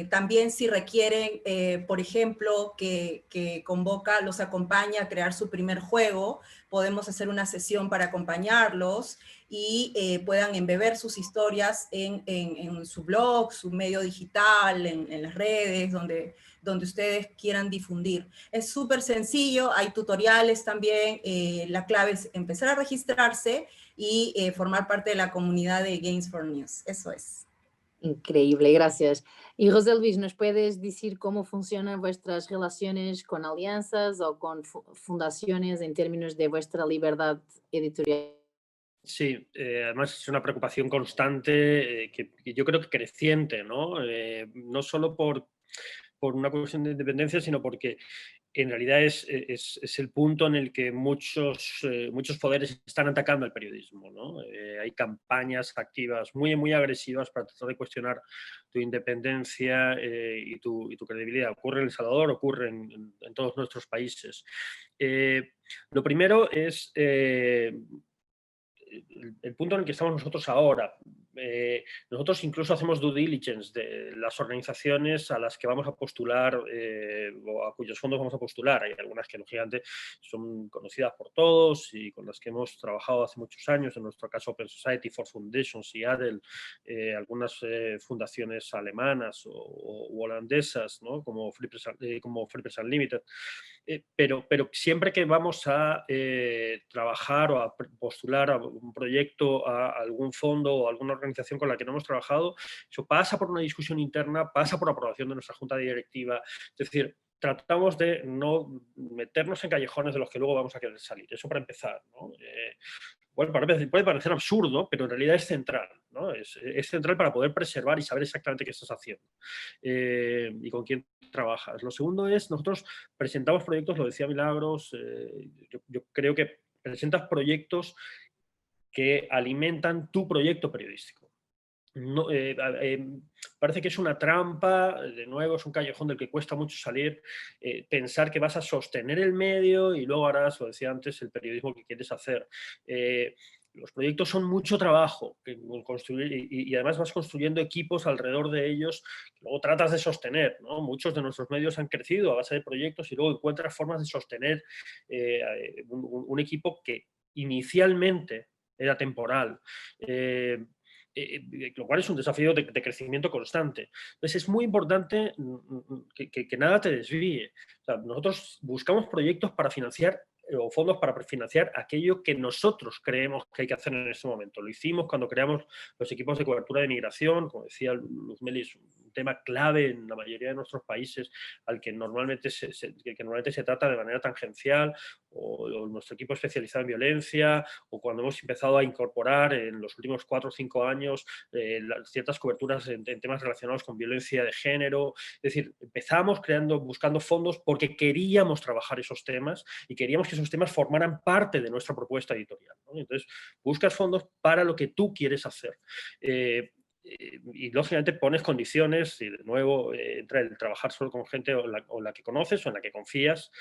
también si requieren, por ejemplo, que Convoca los acompañe a crear su primer juego, podemos hacer una sesión para acompañarlos y puedan embeber sus historias en su blog, su medio digital, en las redes, donde ustedes quieran difundir. Es súper sencillo, hay tutoriales también, la clave es empezar a registrarse y formar parte de la comunidad de Games for News. Eso es. Increíble, gracias. Y José Luis, ¿nos puedes decir cómo funcionan vuestras relaciones con alianzas o con fundaciones en términos de vuestra libertad editorial? Sí, además es una preocupación constante que yo creo que creciente, ¿no? No solo por una cuestión de independencia, sino porque en realidad es el punto en el que muchos poderes están atacando el periodismo, ¿no? Hay campañas activas muy agresivas para tratar de cuestionar tu independencia y tu credibilidad. Ocurre en El Salvador, ocurre en todos nuestros países. Lo primero es el punto en el que estamos nosotros ahora. Nosotros incluso hacemos due diligence de las organizaciones a las que vamos a postular o a cuyos fondos vamos a postular. Hay algunas que, lógicamente, son conocidas por todos y con las que hemos trabajado hace muchos años, en nuestro caso Open Society for Foundations y ADEL, algunas fundaciones alemanas o holandesas, ¿no? como Free Press Unlimited. Pero siempre que vamos a trabajar o a postular a un proyecto, a algún fondo o a alguna organización con la que no hemos trabajado, eso pasa por una discusión interna, pasa por aprobación de nuestra junta directiva. Es decir, tratamos de no meternos en callejones de los que luego vamos a querer salir. Eso para empezar, ¿no? Bueno, puede parecer absurdo, pero en realidad es central, ¿no? Es central para poder preservar y saber exactamente qué estás haciendo y con quién trabajas. Lo segundo es, nosotros presentamos proyectos, lo decía Milagros, yo creo que presentas proyectos que alimentan tu proyecto periodístico. No, parece que es una trampa, de nuevo es un callejón del que cuesta mucho salir, pensar que vas a sostener el medio y luego harás, lo decía antes, el periodismo que quieres hacer. Los proyectos son mucho trabajo construir y además vas construyendo equipos alrededor de ellos que luego tratas de sostener, ¿no? Muchos de nuestros medios han crecido a base de proyectos y luego encuentras formas de sostener un equipo que inicialmente era temporal. Lo cual es un desafío de crecimiento constante. Entonces es muy importante que nada te desvíe. O sea, nosotros buscamos proyectos para financiar o fondos para financiar aquello que nosotros creemos que hay que hacer en este momento. Lo hicimos cuando creamos los equipos de cobertura de migración, como decía Luz Meli, es un tema clave en la mayoría de nuestros países al que normalmente se trata de manera tangencial, o nuestro equipo especializado en violencia, o cuando hemos empezado a incorporar en los últimos 4 o 5 años ciertas coberturas en temas relacionados con violencia de género. Es decir, empezamos buscando fondos porque queríamos trabajar esos temas y queríamos que esos temas formaran parte de nuestra propuesta editorial, ¿no? Entonces, buscas fondos para lo que tú quieres hacer. Y lógicamente pones condiciones y de nuevo entra el trabajar solo con gente o la que conoces o en la que confías.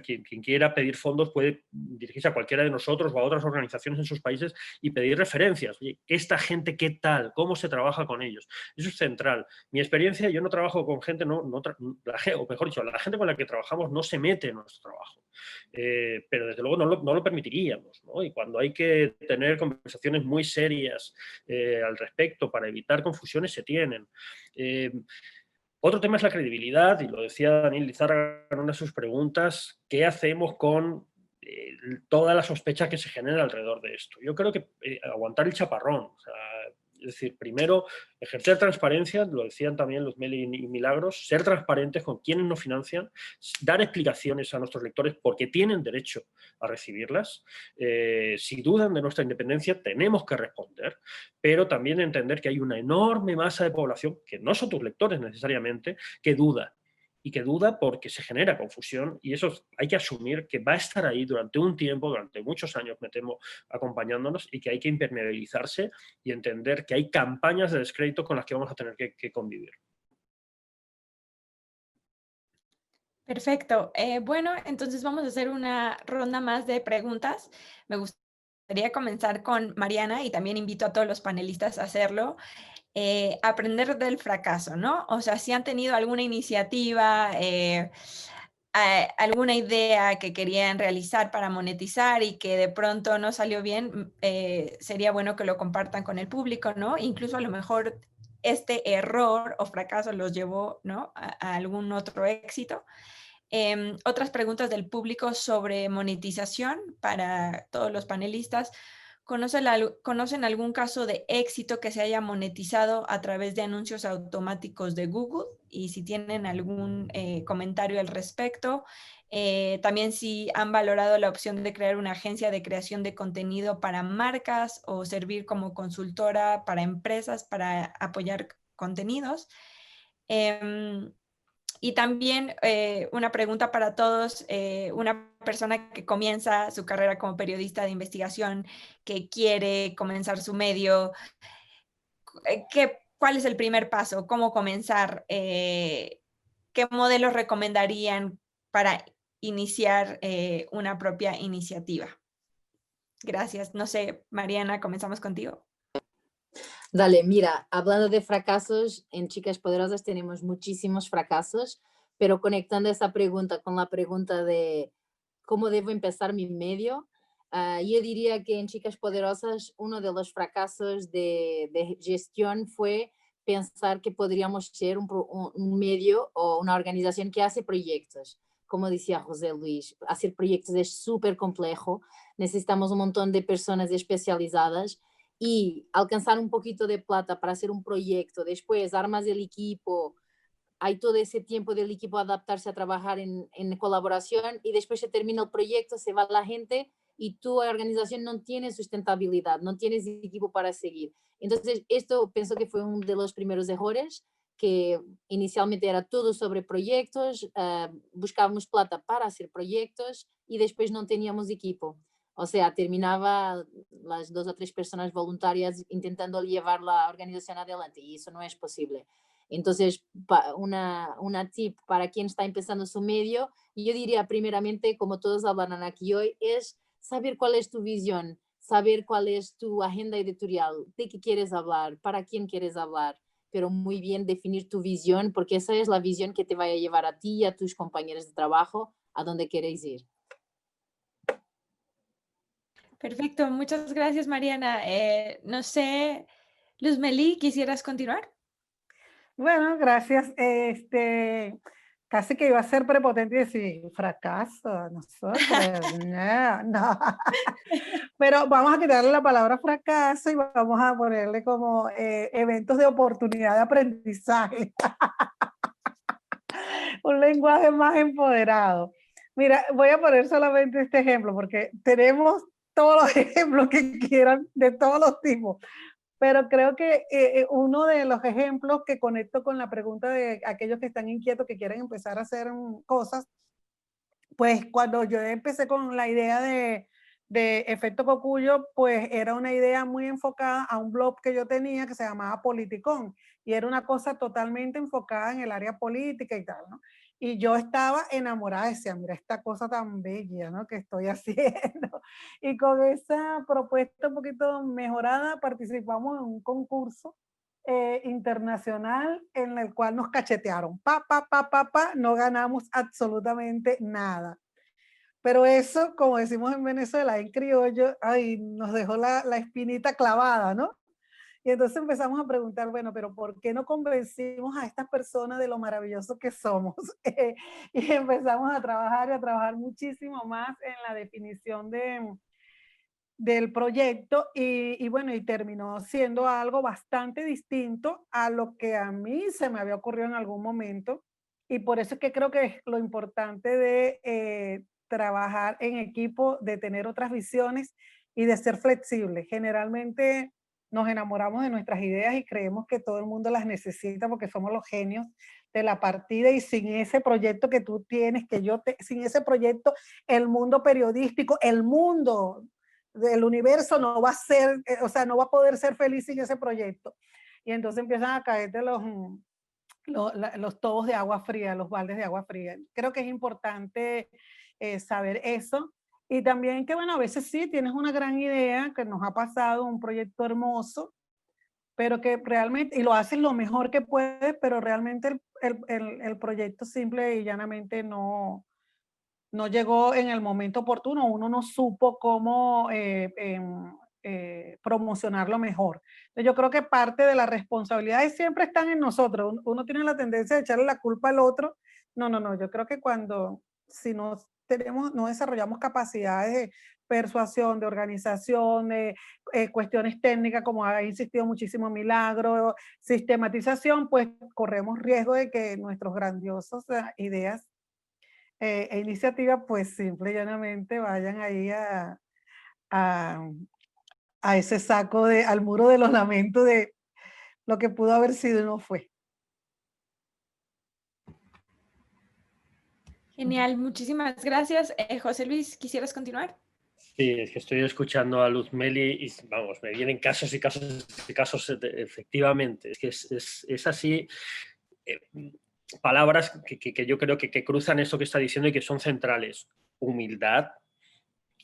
Quien quiera pedir fondos puede dirigirse a cualquiera de nosotros o a otras organizaciones en sus países y pedir referencias. Oye, esta gente, ¿qué tal? ¿Cómo se trabaja con ellos? Eso es central. Mi experiencia, yo no trabajo con gente, o mejor dicho, la gente con la que trabajamos no se mete en nuestro trabajo. Pero desde luego no lo permitiríamos, ¿no? Y cuando hay que tener conversaciones muy serias al respecto para evitar confusiones, se tienen. Otro tema es la credibilidad, y lo decía Daniel Lizárraga en una de sus preguntas: ¿qué hacemos con todas las sospechas que se generan alrededor de esto? Yo creo que aguantar el chaparrón, o sea, es decir, primero, ejercer transparencia, lo decían también Luzmeli y Milagros, ser transparentes con quienes nos financian, dar explicaciones a nuestros lectores porque tienen derecho a recibirlas. Si dudan de nuestra independencia, tenemos que responder, pero también entender que hay una enorme masa de población, que no son tus lectores necesariamente, que duda. Y que duda porque se genera confusión, y eso hay que asumir que va a estar ahí durante un tiempo, durante muchos años, me temo, acompañándonos, y que hay que impermeabilizarse y entender que hay campañas de descrédito con las que vamos a tener que convivir. Perfecto. Bueno, entonces vamos a hacer una ronda más de preguntas. Me gustaría comenzar con Mariana, y también invito a todos los panelistas a hacerlo. Aprender del fracaso, ¿no? O sea, si han tenido alguna iniciativa, alguna idea que querían realizar para monetizar y que de pronto no salió bien, sería bueno que lo compartan con el público, ¿no? Incluso a lo mejor este error o fracaso los llevó, ¿no?, a algún otro éxito. Otras preguntas del público sobre monetización para todos los panelistas. ¿Conocen algún caso de éxito que se haya monetizado a través de anuncios automáticos de Google? Y si tienen algún comentario al respecto. También si han valorado la opción de crear una agencia de creación de contenido para marcas o servir como consultora para empresas para apoyar contenidos. Y también una pregunta para todos, una persona que comienza su carrera como periodista de investigación, que quiere comenzar su medio, ¿cuál es el primer paso? ¿Cómo comenzar? ¿Qué modelos recomendarían para iniciar una propia iniciativa? Gracias. No sé, Mariana, comenzamos contigo. Dale, mira, hablando de fracasos, en Chicas Poderosas tenemos muchísimos fracasos, pero conectando esa pregunta con la pregunta de cómo debo empezar mi medio, yo diría que en Chicas Poderosas uno de los fracasos de gestión fue pensar que podríamos ser un medio o una organización que hace proyectos. Como decía José Luis, hacer proyectos es súper complejo, necesitamos un montón de personas especializadas, y alcanzar un poquito de plata para hacer un proyecto, después armas el equipo, hay todo ese tiempo del equipo a adaptarse a trabajar en colaboración, y después se termina el proyecto, se va la gente y tu organización no tiene sustentabilidad, no tienes equipo para seguir. Entonces, esto pienso que fue uno de los primeros errores, que inicialmente era todo sobre proyectos, buscábamos plata para hacer proyectos y después no teníamos equipo. O sea, terminaba las 2 o 3 personas voluntarias intentando llevar la organización adelante, y eso no es posible. Entonces, una tip para quien está empezando su medio, yo diría primeramente, como todos hablan aquí hoy, es saber cuál es tu visión, saber cuál es tu agenda editorial, de qué quieres hablar, para quién quieres hablar, pero muy bien definir tu visión, porque esa es la visión que te va a llevar a ti y a tus compañeros de trabajo a donde queréis ir. Perfecto, muchas gracias, Mariana. No sé, Luzmeli, ¿quisieras continuar? Bueno, gracias. Casi que iba a ser prepotente y decir, fracaso, nosotros, no, no. Pero vamos a quitarle la palabra fracaso y vamos a ponerle como eventos de oportunidad de aprendizaje. Un lenguaje más empoderado. Mira, voy a poner solamente este ejemplo porque tenemos todos los ejemplos que quieran de todos los tipos. Pero creo que uno de los ejemplos que conecto con la pregunta de aquellos que están inquietos, que quieren empezar a hacer cosas, pues cuando yo empecé con la idea de Efecto Cocuyo, pues era una idea muy enfocada a un blog que yo tenía que se llamaba Politicón, y era una cosa totalmente enfocada en el área política y tal, ¿no? Y yo estaba enamorada, decía, mira esta cosa tan bella, ¿no?, que estoy haciendo. Y con esa propuesta un poquito mejorada participamos en un concurso internacional en el cual nos cachetearon. No ganamos absolutamente nada. Pero eso, como decimos en Venezuela, en criollo, ay, nos dejó la espinita clavada, ¿no? Y entonces empezamos a preguntar, bueno, pero ¿por qué no convencimos a estas personas de lo maravilloso que somos? Y empezamos a trabajar muchísimo más en la definición del proyecto y bueno, y terminó siendo algo bastante distinto a lo que a mí se me había ocurrido en algún momento. Y por eso es que creo que es lo importante de trabajar en equipo, de tener otras visiones y de ser flexible. Generalmente nos enamoramos de nuestras ideas y creemos que todo el mundo las necesita porque somos los genios de la partida, y sin ese proyecto que tú tienes, sin ese proyecto, el mundo periodístico, el mundo del universo no va a ser, o sea, no va a poder ser feliz sin ese proyecto. Y entonces empiezan a caerte los tobos de agua fría, los baldes de agua fría. Creo que es importante saber eso. Y también que, bueno, a veces sí, tienes una gran idea, que nos ha pasado, un proyecto hermoso, pero que realmente, y lo haces lo mejor que puedes, pero realmente el proyecto simple y llanamente no llegó en el momento oportuno, uno no supo cómo promocionarlo mejor. Entonces yo creo que parte de las responsabilidades siempre están en nosotros. Uno tiene la tendencia de echarle la culpa al otro. No, yo creo que si no desarrollamos capacidades de persuasión, de organización, de cuestiones técnicas, como ha insistido muchísimo Milagro, sistematización, pues corremos riesgo de que nuestros grandiosos ideas e iniciativas, pues simple y llanamente vayan ahí a, a ese saco al muro de los lamentos de lo que pudo haber sido y no fue. Genial, muchísimas gracias. José Luis, ¿quisieras continuar? Sí, es que estoy escuchando a Luzmeli y, vamos, me vienen casos y casos y casos, efectivamente. Es que es así. Palabras que yo creo que cruzan eso que está diciendo y que son centrales. Humildad,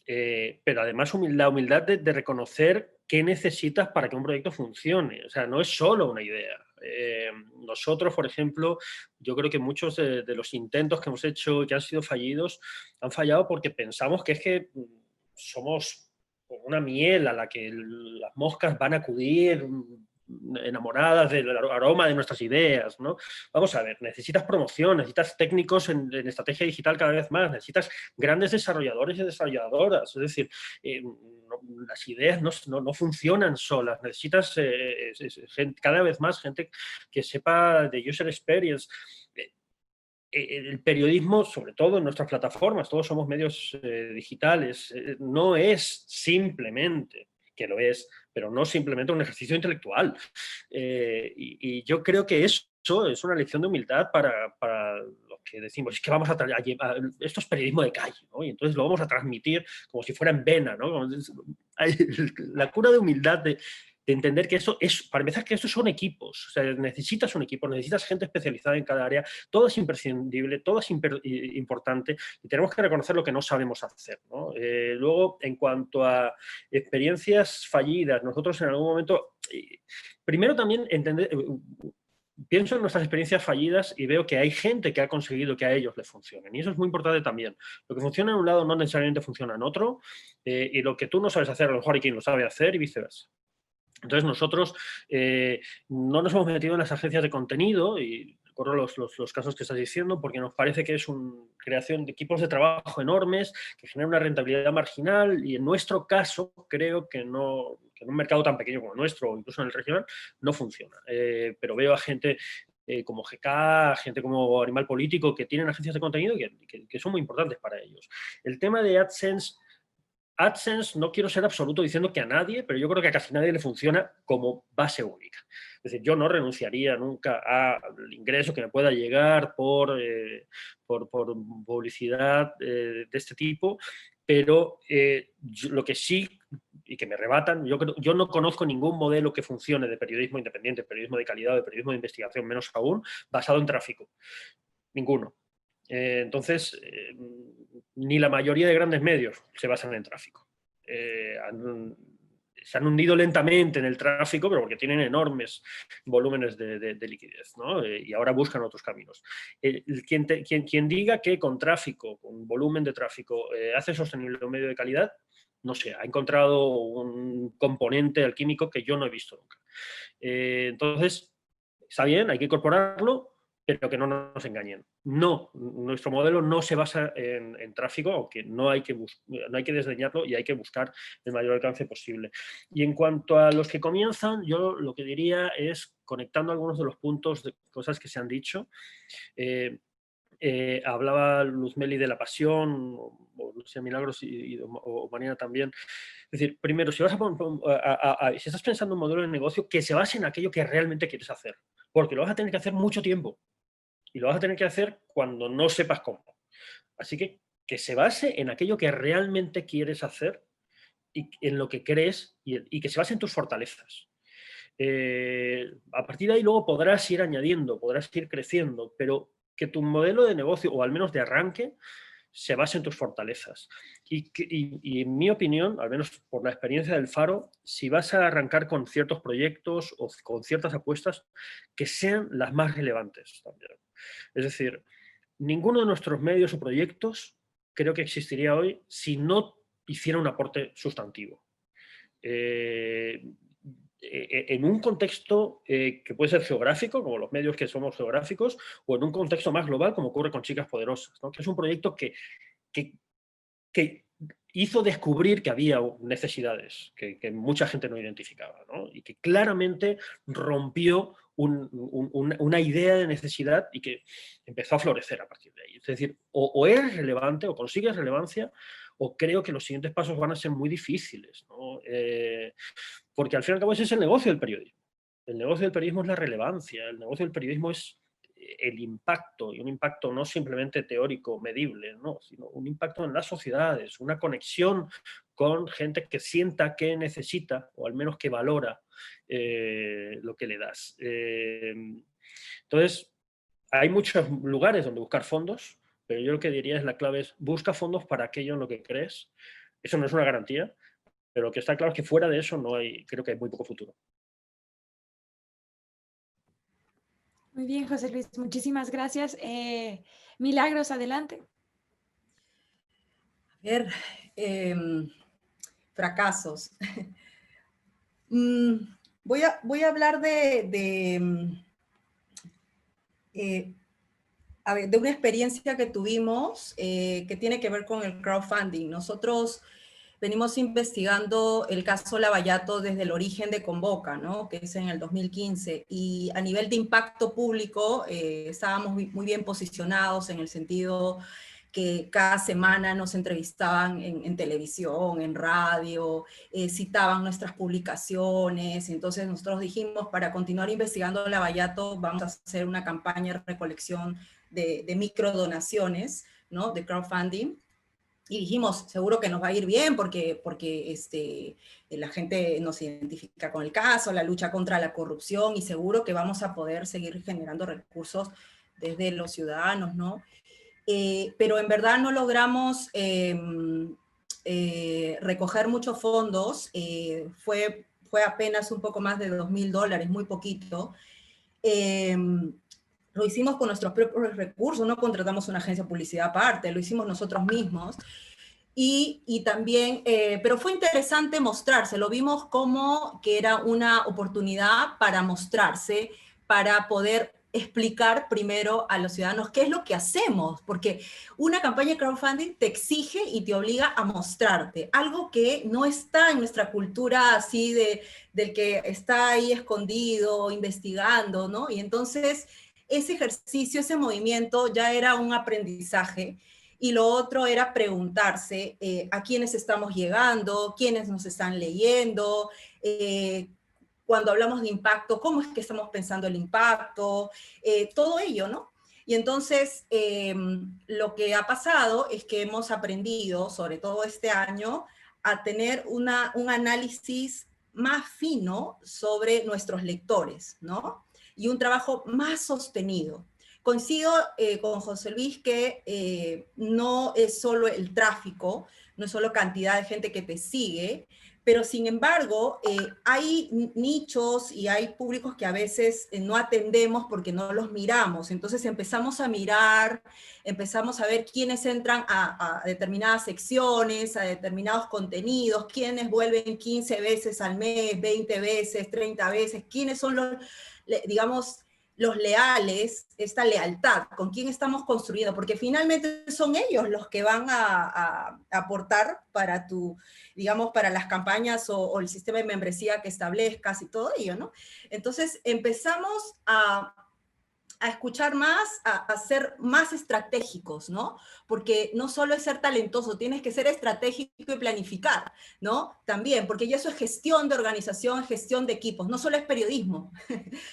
pero además la humildad de reconocer qué necesitas para que un proyecto funcione. O sea, no es solo una idea. Nosotros, por ejemplo, yo creo que muchos de los intentos que hemos hecho y que han sido fallidos, han fallado porque pensamos que es que somos una miel a la que las moscas van a acudir enamoradas del aroma de nuestras ideas, ¿no? Vamos a ver, necesitas promoción, necesitas técnicos en estrategia digital cada vez más, necesitas grandes desarrolladores y desarrolladoras, es decir, las ideas no funcionan solas, necesitas cada vez más gente que sepa de user experience. El periodismo, sobre todo en nuestras plataformas, todos somos medios digitales, no es simplemente, que lo es, pero no simplemente un ejercicio intelectual. Y yo creo que eso es una lección de humildad para los que decimos, es que vamos a esto es periodismo de calle, ¿no? Y entonces lo vamos a transmitir como si fuera en vena, ¿no? La cura de humildad de entender que esto es, para empezar, que estos son equipos, o sea, necesitas un equipo, necesitas gente especializada en cada área, todo es imprescindible, todo es importante y tenemos que reconocer lo que no sabemos hacer, ¿no? Luego, en cuanto a experiencias fallidas, nosotros en algún momento, primero también entender, pienso en nuestras experiencias fallidas y veo que hay gente que ha conseguido que a ellos les funcionen. Y eso es muy importante también. Lo que funciona en un lado no necesariamente funciona en otro, y lo que tú no sabes hacer, a lo mejor hay quien lo sabe hacer y viceversa. Entonces nosotros no nos hemos metido en las agencias de contenido, y recuerdo los casos que estás diciendo, porque nos parece que es una creación de equipos de trabajo enormes que generan una rentabilidad marginal, y en nuestro caso creo que en un mercado tan pequeño como el nuestro, o incluso en el regional, no funciona. Pero veo a gente como GK, gente como Animal Político, que tienen agencias de contenido que son muy importantes para ellos. El tema de AdSense, no quiero ser absoluto diciendo que a nadie, pero yo creo que a casi nadie le funciona como base única. Es decir, yo no renunciaría nunca al ingreso que me pueda llegar por publicidad de este tipo, pero lo que sí, y que me rebatan, yo no conozco ningún modelo que funcione de periodismo independiente, periodismo de calidad, de periodismo de investigación, menos aún, basado en tráfico. Ninguno. Entonces, ni la mayoría de grandes medios se basan en tráfico. Se han hundido lentamente en el tráfico, pero porque tienen enormes volúmenes de liquidez, ¿no? Y ahora buscan otros caminos. Quien diga que con tráfico, con volumen de tráfico, hace sostenible un medio de calidad, no sé, ha encontrado un componente alquímico que yo no he visto nunca. Entonces, está bien, hay que incorporarlo, pero que no nos engañen. No, nuestro modelo no se basa en tráfico, aunque no hay que desdeñarlo y hay que buscar el mayor alcance posible. Y en cuanto a los que comienzan, yo lo que diría es, conectando algunos de los puntos de cosas que se han dicho, hablaba Luzmeli de la pasión, o Lucía Milagros o Mariana también. Es decir, primero, si estás pensando en un modelo de negocio, que se base en aquello que realmente quieres hacer, porque lo vas a tener que hacer mucho tiempo y lo vas a tener que hacer cuando no sepas cómo. Así que se base en aquello que realmente quieres hacer y en lo que crees y que se base en tus fortalezas. A partir de ahí luego podrás ir añadiendo, podrás ir creciendo, pero que tu modelo de negocio, o al menos de arranque, se base en tus fortalezas. Y en mi opinión, al menos por la experiencia del Faro, si vas a arrancar con ciertos proyectos o con ciertas apuestas, que sean las más relevantes también. Es decir, ninguno de nuestros medios o proyectos creo que existiría hoy si no hiciera un aporte sustantivo. En un contexto que puede ser geográfico, como los medios que somos geográficos, o en un contexto más global, como ocurre con Chicas Poderosas, ¿no? Que es un proyecto que hizo descubrir que había necesidades que mucha gente no identificaba, ¿no? Y que claramente rompió una idea de necesidad y que empezó a florecer a partir de ahí. Es decir, o eres relevante o consigues relevancia, o creo que los siguientes pasos van a ser muy difíciles, ¿no? Porque al fin y al cabo ese es el negocio del periodismo. El negocio del periodismo es la relevancia, el negocio del periodismo es el impacto, y un impacto no simplemente teórico, medible, ¿no? Sino un impacto en las sociedades, una conexión con gente que sienta que necesita, o al menos que valora lo que le das. Entonces, hay muchos lugares donde buscar fondos, pero yo lo que diría es la clave es busca fondos para aquello en lo que crees. Eso no es una garantía, pero lo que está claro es que fuera de eso creo que hay muy poco futuro. Muy bien, José Luis, muchísimas gracias. Milagros, adelante. A ver, fracasos. Voy a hablar de una experiencia que tuvimos que tiene que ver con el crowdfunding. Nosotros venimos investigando el caso Lavallato desde el origen de Convoca, ¿no? Que es en el 2015, y a nivel de impacto público estábamos muy bien posicionados en el sentido que cada semana nos entrevistaban en televisión, en radio, citaban nuestras publicaciones. Entonces nosotros dijimos, para continuar investigando Lavallato, vamos a hacer una campaña de recolección de microdonaciones, ¿no? De crowdfunding. Y dijimos, seguro que nos va a ir bien porque la gente nos identifica con el caso, la lucha contra la corrupción, y seguro que vamos a poder seguir generando recursos desde los ciudadanos, ¿no? Pero en verdad no logramos recoger muchos fondos, fue apenas un poco más de $2,000, muy poquito. Lo hicimos con nuestros propios recursos, no contratamos una agencia de publicidad aparte, lo hicimos nosotros mismos. Y también, pero fue interesante mostrarse, lo vimos como que era una oportunidad para mostrarse, para poder explicar primero a los ciudadanos qué es lo que hacemos, porque una campaña de crowdfunding te exige y te obliga a mostrarte, algo que no está en nuestra cultura así del que está ahí escondido, investigando, ¿no? Y entonces ese ejercicio, ese movimiento ya era un aprendizaje. Y lo otro era preguntarse a quiénes estamos llegando, quiénes nos están leyendo, cuando hablamos de impacto, cómo es que estamos pensando el impacto, todo ello, ¿no? Y entonces lo que ha pasado es que hemos aprendido, sobre todo este año, a tener un análisis más fino sobre nuestros lectores, ¿no? Y un trabajo más sostenido. Coincido con José Luis que no es solo el tráfico, no es solo cantidad de gente que te sigue, pero sin embargo, hay nichos y hay públicos que a veces no atendemos porque no los miramos. Entonces empezamos a mirar, empezamos a ver quiénes entran a determinadas secciones, a determinados contenidos, quiénes vuelven 15 veces al mes, 20 veces, 30 veces, quiénes son los, digamos, los leales, esta lealtad, con quién estamos construyendo, porque finalmente son ellos los que van a aportar para tu, digamos, para las campañas o el sistema de membresía que establezcas y todo ello, ¿no? Entonces empezamos a escuchar más, a ser más estratégicos, ¿no? Porque no solo es ser talentoso, tienes que ser estratégico y planificar, ¿no? También, porque ya eso es gestión de organización, gestión de equipos, no solo es periodismo,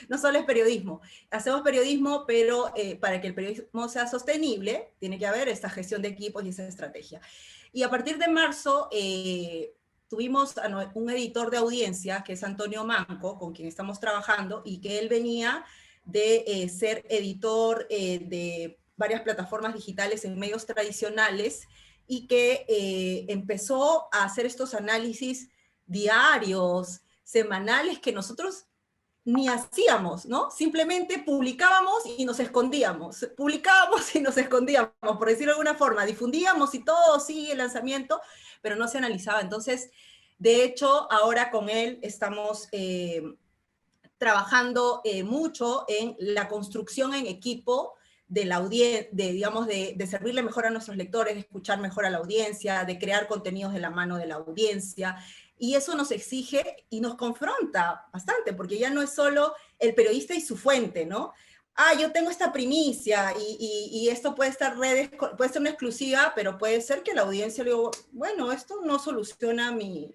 no solo es periodismo. Hacemos periodismo, pero para que el periodismo sea sostenible, tiene que haber esta gestión de equipos y esa estrategia. Y a partir de marzo, tuvimos un editor de audiencia, que es Antonio Manco, con quien estamos trabajando, y que él venía de ser editor de varias plataformas digitales en medios tradicionales, y que empezó a hacer estos análisis diarios, semanales, que nosotros ni hacíamos, ¿no? Simplemente publicábamos y nos escondíamos, publicábamos y nos escondíamos, por decirlo de alguna forma, difundíamos y todo, sí, el lanzamiento, pero no se analizaba. Entonces, de hecho, ahora con él estamos trabajando mucho en la construcción en equipo de la audiencia, digamos, de servirle mejor a nuestros lectores, de escuchar mejor a la audiencia, de crear contenidos de la mano de la audiencia, y eso nos exige y nos confronta bastante, porque ya no es solo el periodista y su fuente, ¿no? Ah, yo tengo esta primicia y esto puede estar puede ser una exclusiva, pero puede ser que la audiencia le diga, bueno, esto no soluciona mi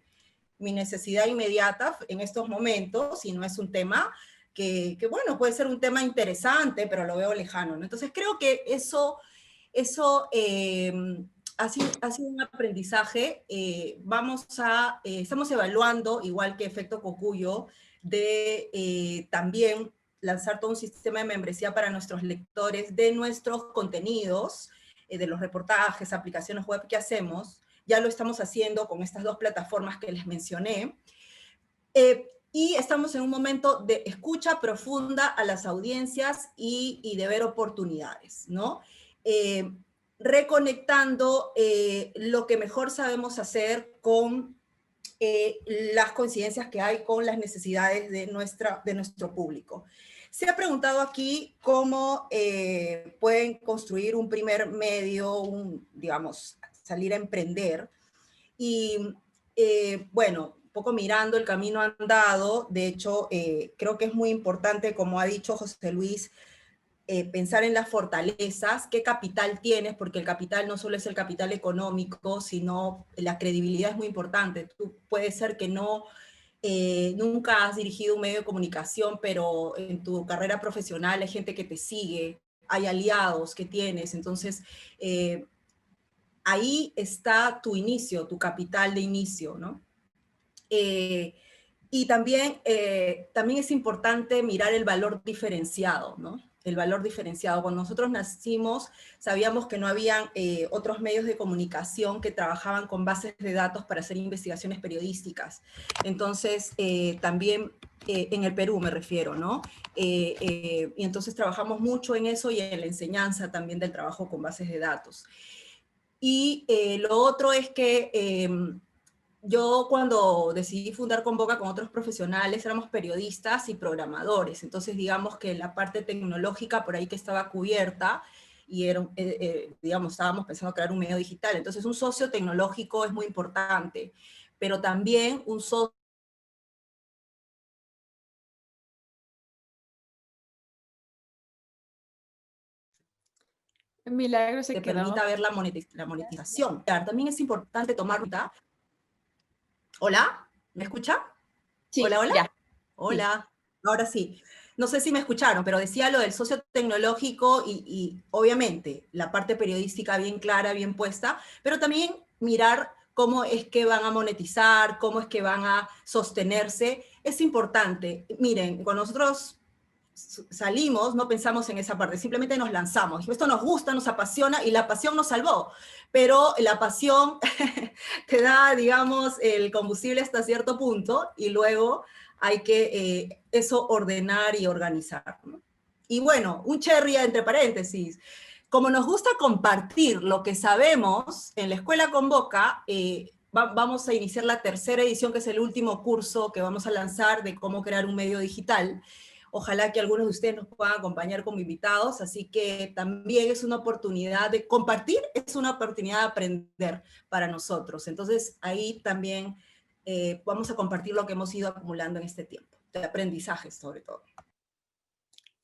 necesidad inmediata en estos momentos, y no es un tema que, bueno, puede ser un tema interesante, pero lo veo lejano, ¿no? Entonces creo que eso ha sido un aprendizaje. Estamos evaluando, igual que Efecto Cocuyo, de también lanzar todo un sistema de membresía para nuestros lectores de nuestros contenidos, de los reportajes, aplicaciones web que hacemos. Ya lo estamos haciendo con estas dos plataformas que les mencioné. Y estamos en un momento de escucha profunda a las audiencias y de ver oportunidades, ¿no? Reconectando lo que mejor sabemos hacer con las coincidencias que hay con las necesidades de nuestro público. Se ha preguntado aquí cómo pueden construir un primer medio, digamos, salir a emprender. Y bueno, un poco mirando el camino andado, de hecho, creo que es muy importante, como ha dicho José Luis, pensar en las fortalezas, qué capital tienes, porque el capital no solo es el capital económico, sino la credibilidad es muy importante. Tú puede ser que nunca has dirigido un medio de comunicación, pero en tu carrera profesional hay gente que te sigue, hay aliados que tienes, entonces ahí está tu inicio, tu capital de inicio, ¿no? Y también es importante mirar el valor diferenciado, ¿no? El valor diferenciado. Cuando nosotros nacimos, sabíamos que no habían otros medios de comunicación que trabajaban con bases de datos para hacer investigaciones periodísticas. Entonces, también en el Perú me refiero, ¿no? Y entonces trabajamos mucho en eso y en la enseñanza también del trabajo con bases de datos. Y lo otro es que yo cuando decidí fundar Convoca con otros profesionales, éramos periodistas y programadores, entonces digamos que la parte tecnológica por ahí que estaba cubierta, y era, digamos, estábamos pensando crear un medio digital, entonces un socio tecnológico es muy importante, pero también un socio Milagro se que quedó. permita ver la monetización. También es importante tomar nota. ¿Hola? ¿Me escucha? Sí, Hola, hola. ya. Hola. Sí. Ahora sí. No sé si me escucharon, pero decía lo del socio tecnológico y obviamente la parte periodística bien clara, bien puesta, pero también mirar cómo es que van a monetizar, cómo es que van a sostenerse. Es importante. Miren, con nosotros salimos, no pensamos en esa parte, simplemente nos lanzamos. Esto nos gusta, nos apasiona y la pasión nos salvó. Pero la pasión te da, digamos, el combustible hasta cierto punto y luego hay que eso ordenar y organizar, ¿no? Y bueno, un cherry entre paréntesis. Como nos gusta compartir lo que sabemos, en la Escuela Convoca vamos a iniciar la tercera edición, que es el último curso que vamos a lanzar de cómo crear un medio digital. Ojalá que algunos de ustedes nos puedan acompañar como invitados, así que también es una oportunidad de compartir, es una oportunidad de aprender para nosotros. Entonces ahí también vamos a compartir lo que hemos ido acumulando en este tiempo, de aprendizaje sobre todo.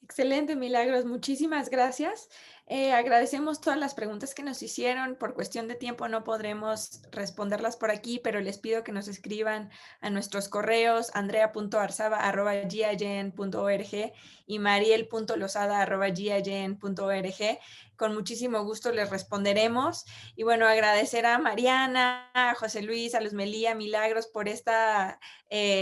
Excelente, Milagros. Muchísimas gracias. Agradecemos todas las preguntas que nos hicieron. Por cuestión de tiempo no podremos responderlas por aquí, pero les pido que nos escriban a nuestros correos andrea.arzaba@gigen.org y mariel.losada@gigen.org. Con muchísimo gusto les responderemos. Y bueno, agradecer a Mariana, a José Luis, a Luz Melí, a Milagros por esta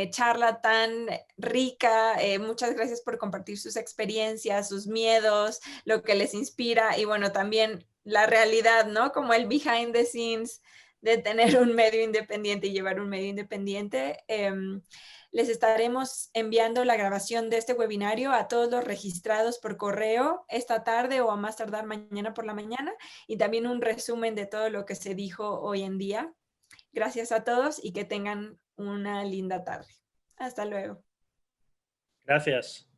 charla tan rica. Muchas gracias por compartir sus experiencias, sus miedos, lo que les inspira y bueno, también la realidad, ¿no? Como el behind the scenes de tener un medio independiente y llevar un medio independiente. Les estaremos enviando la grabación de este webinario a todos los registrados por correo esta tarde o a más tardar mañana por la mañana y también un resumen de todo lo que se dijo hoy en día. Gracias a todos y que tengan una linda tarde. Hasta luego. Gracias.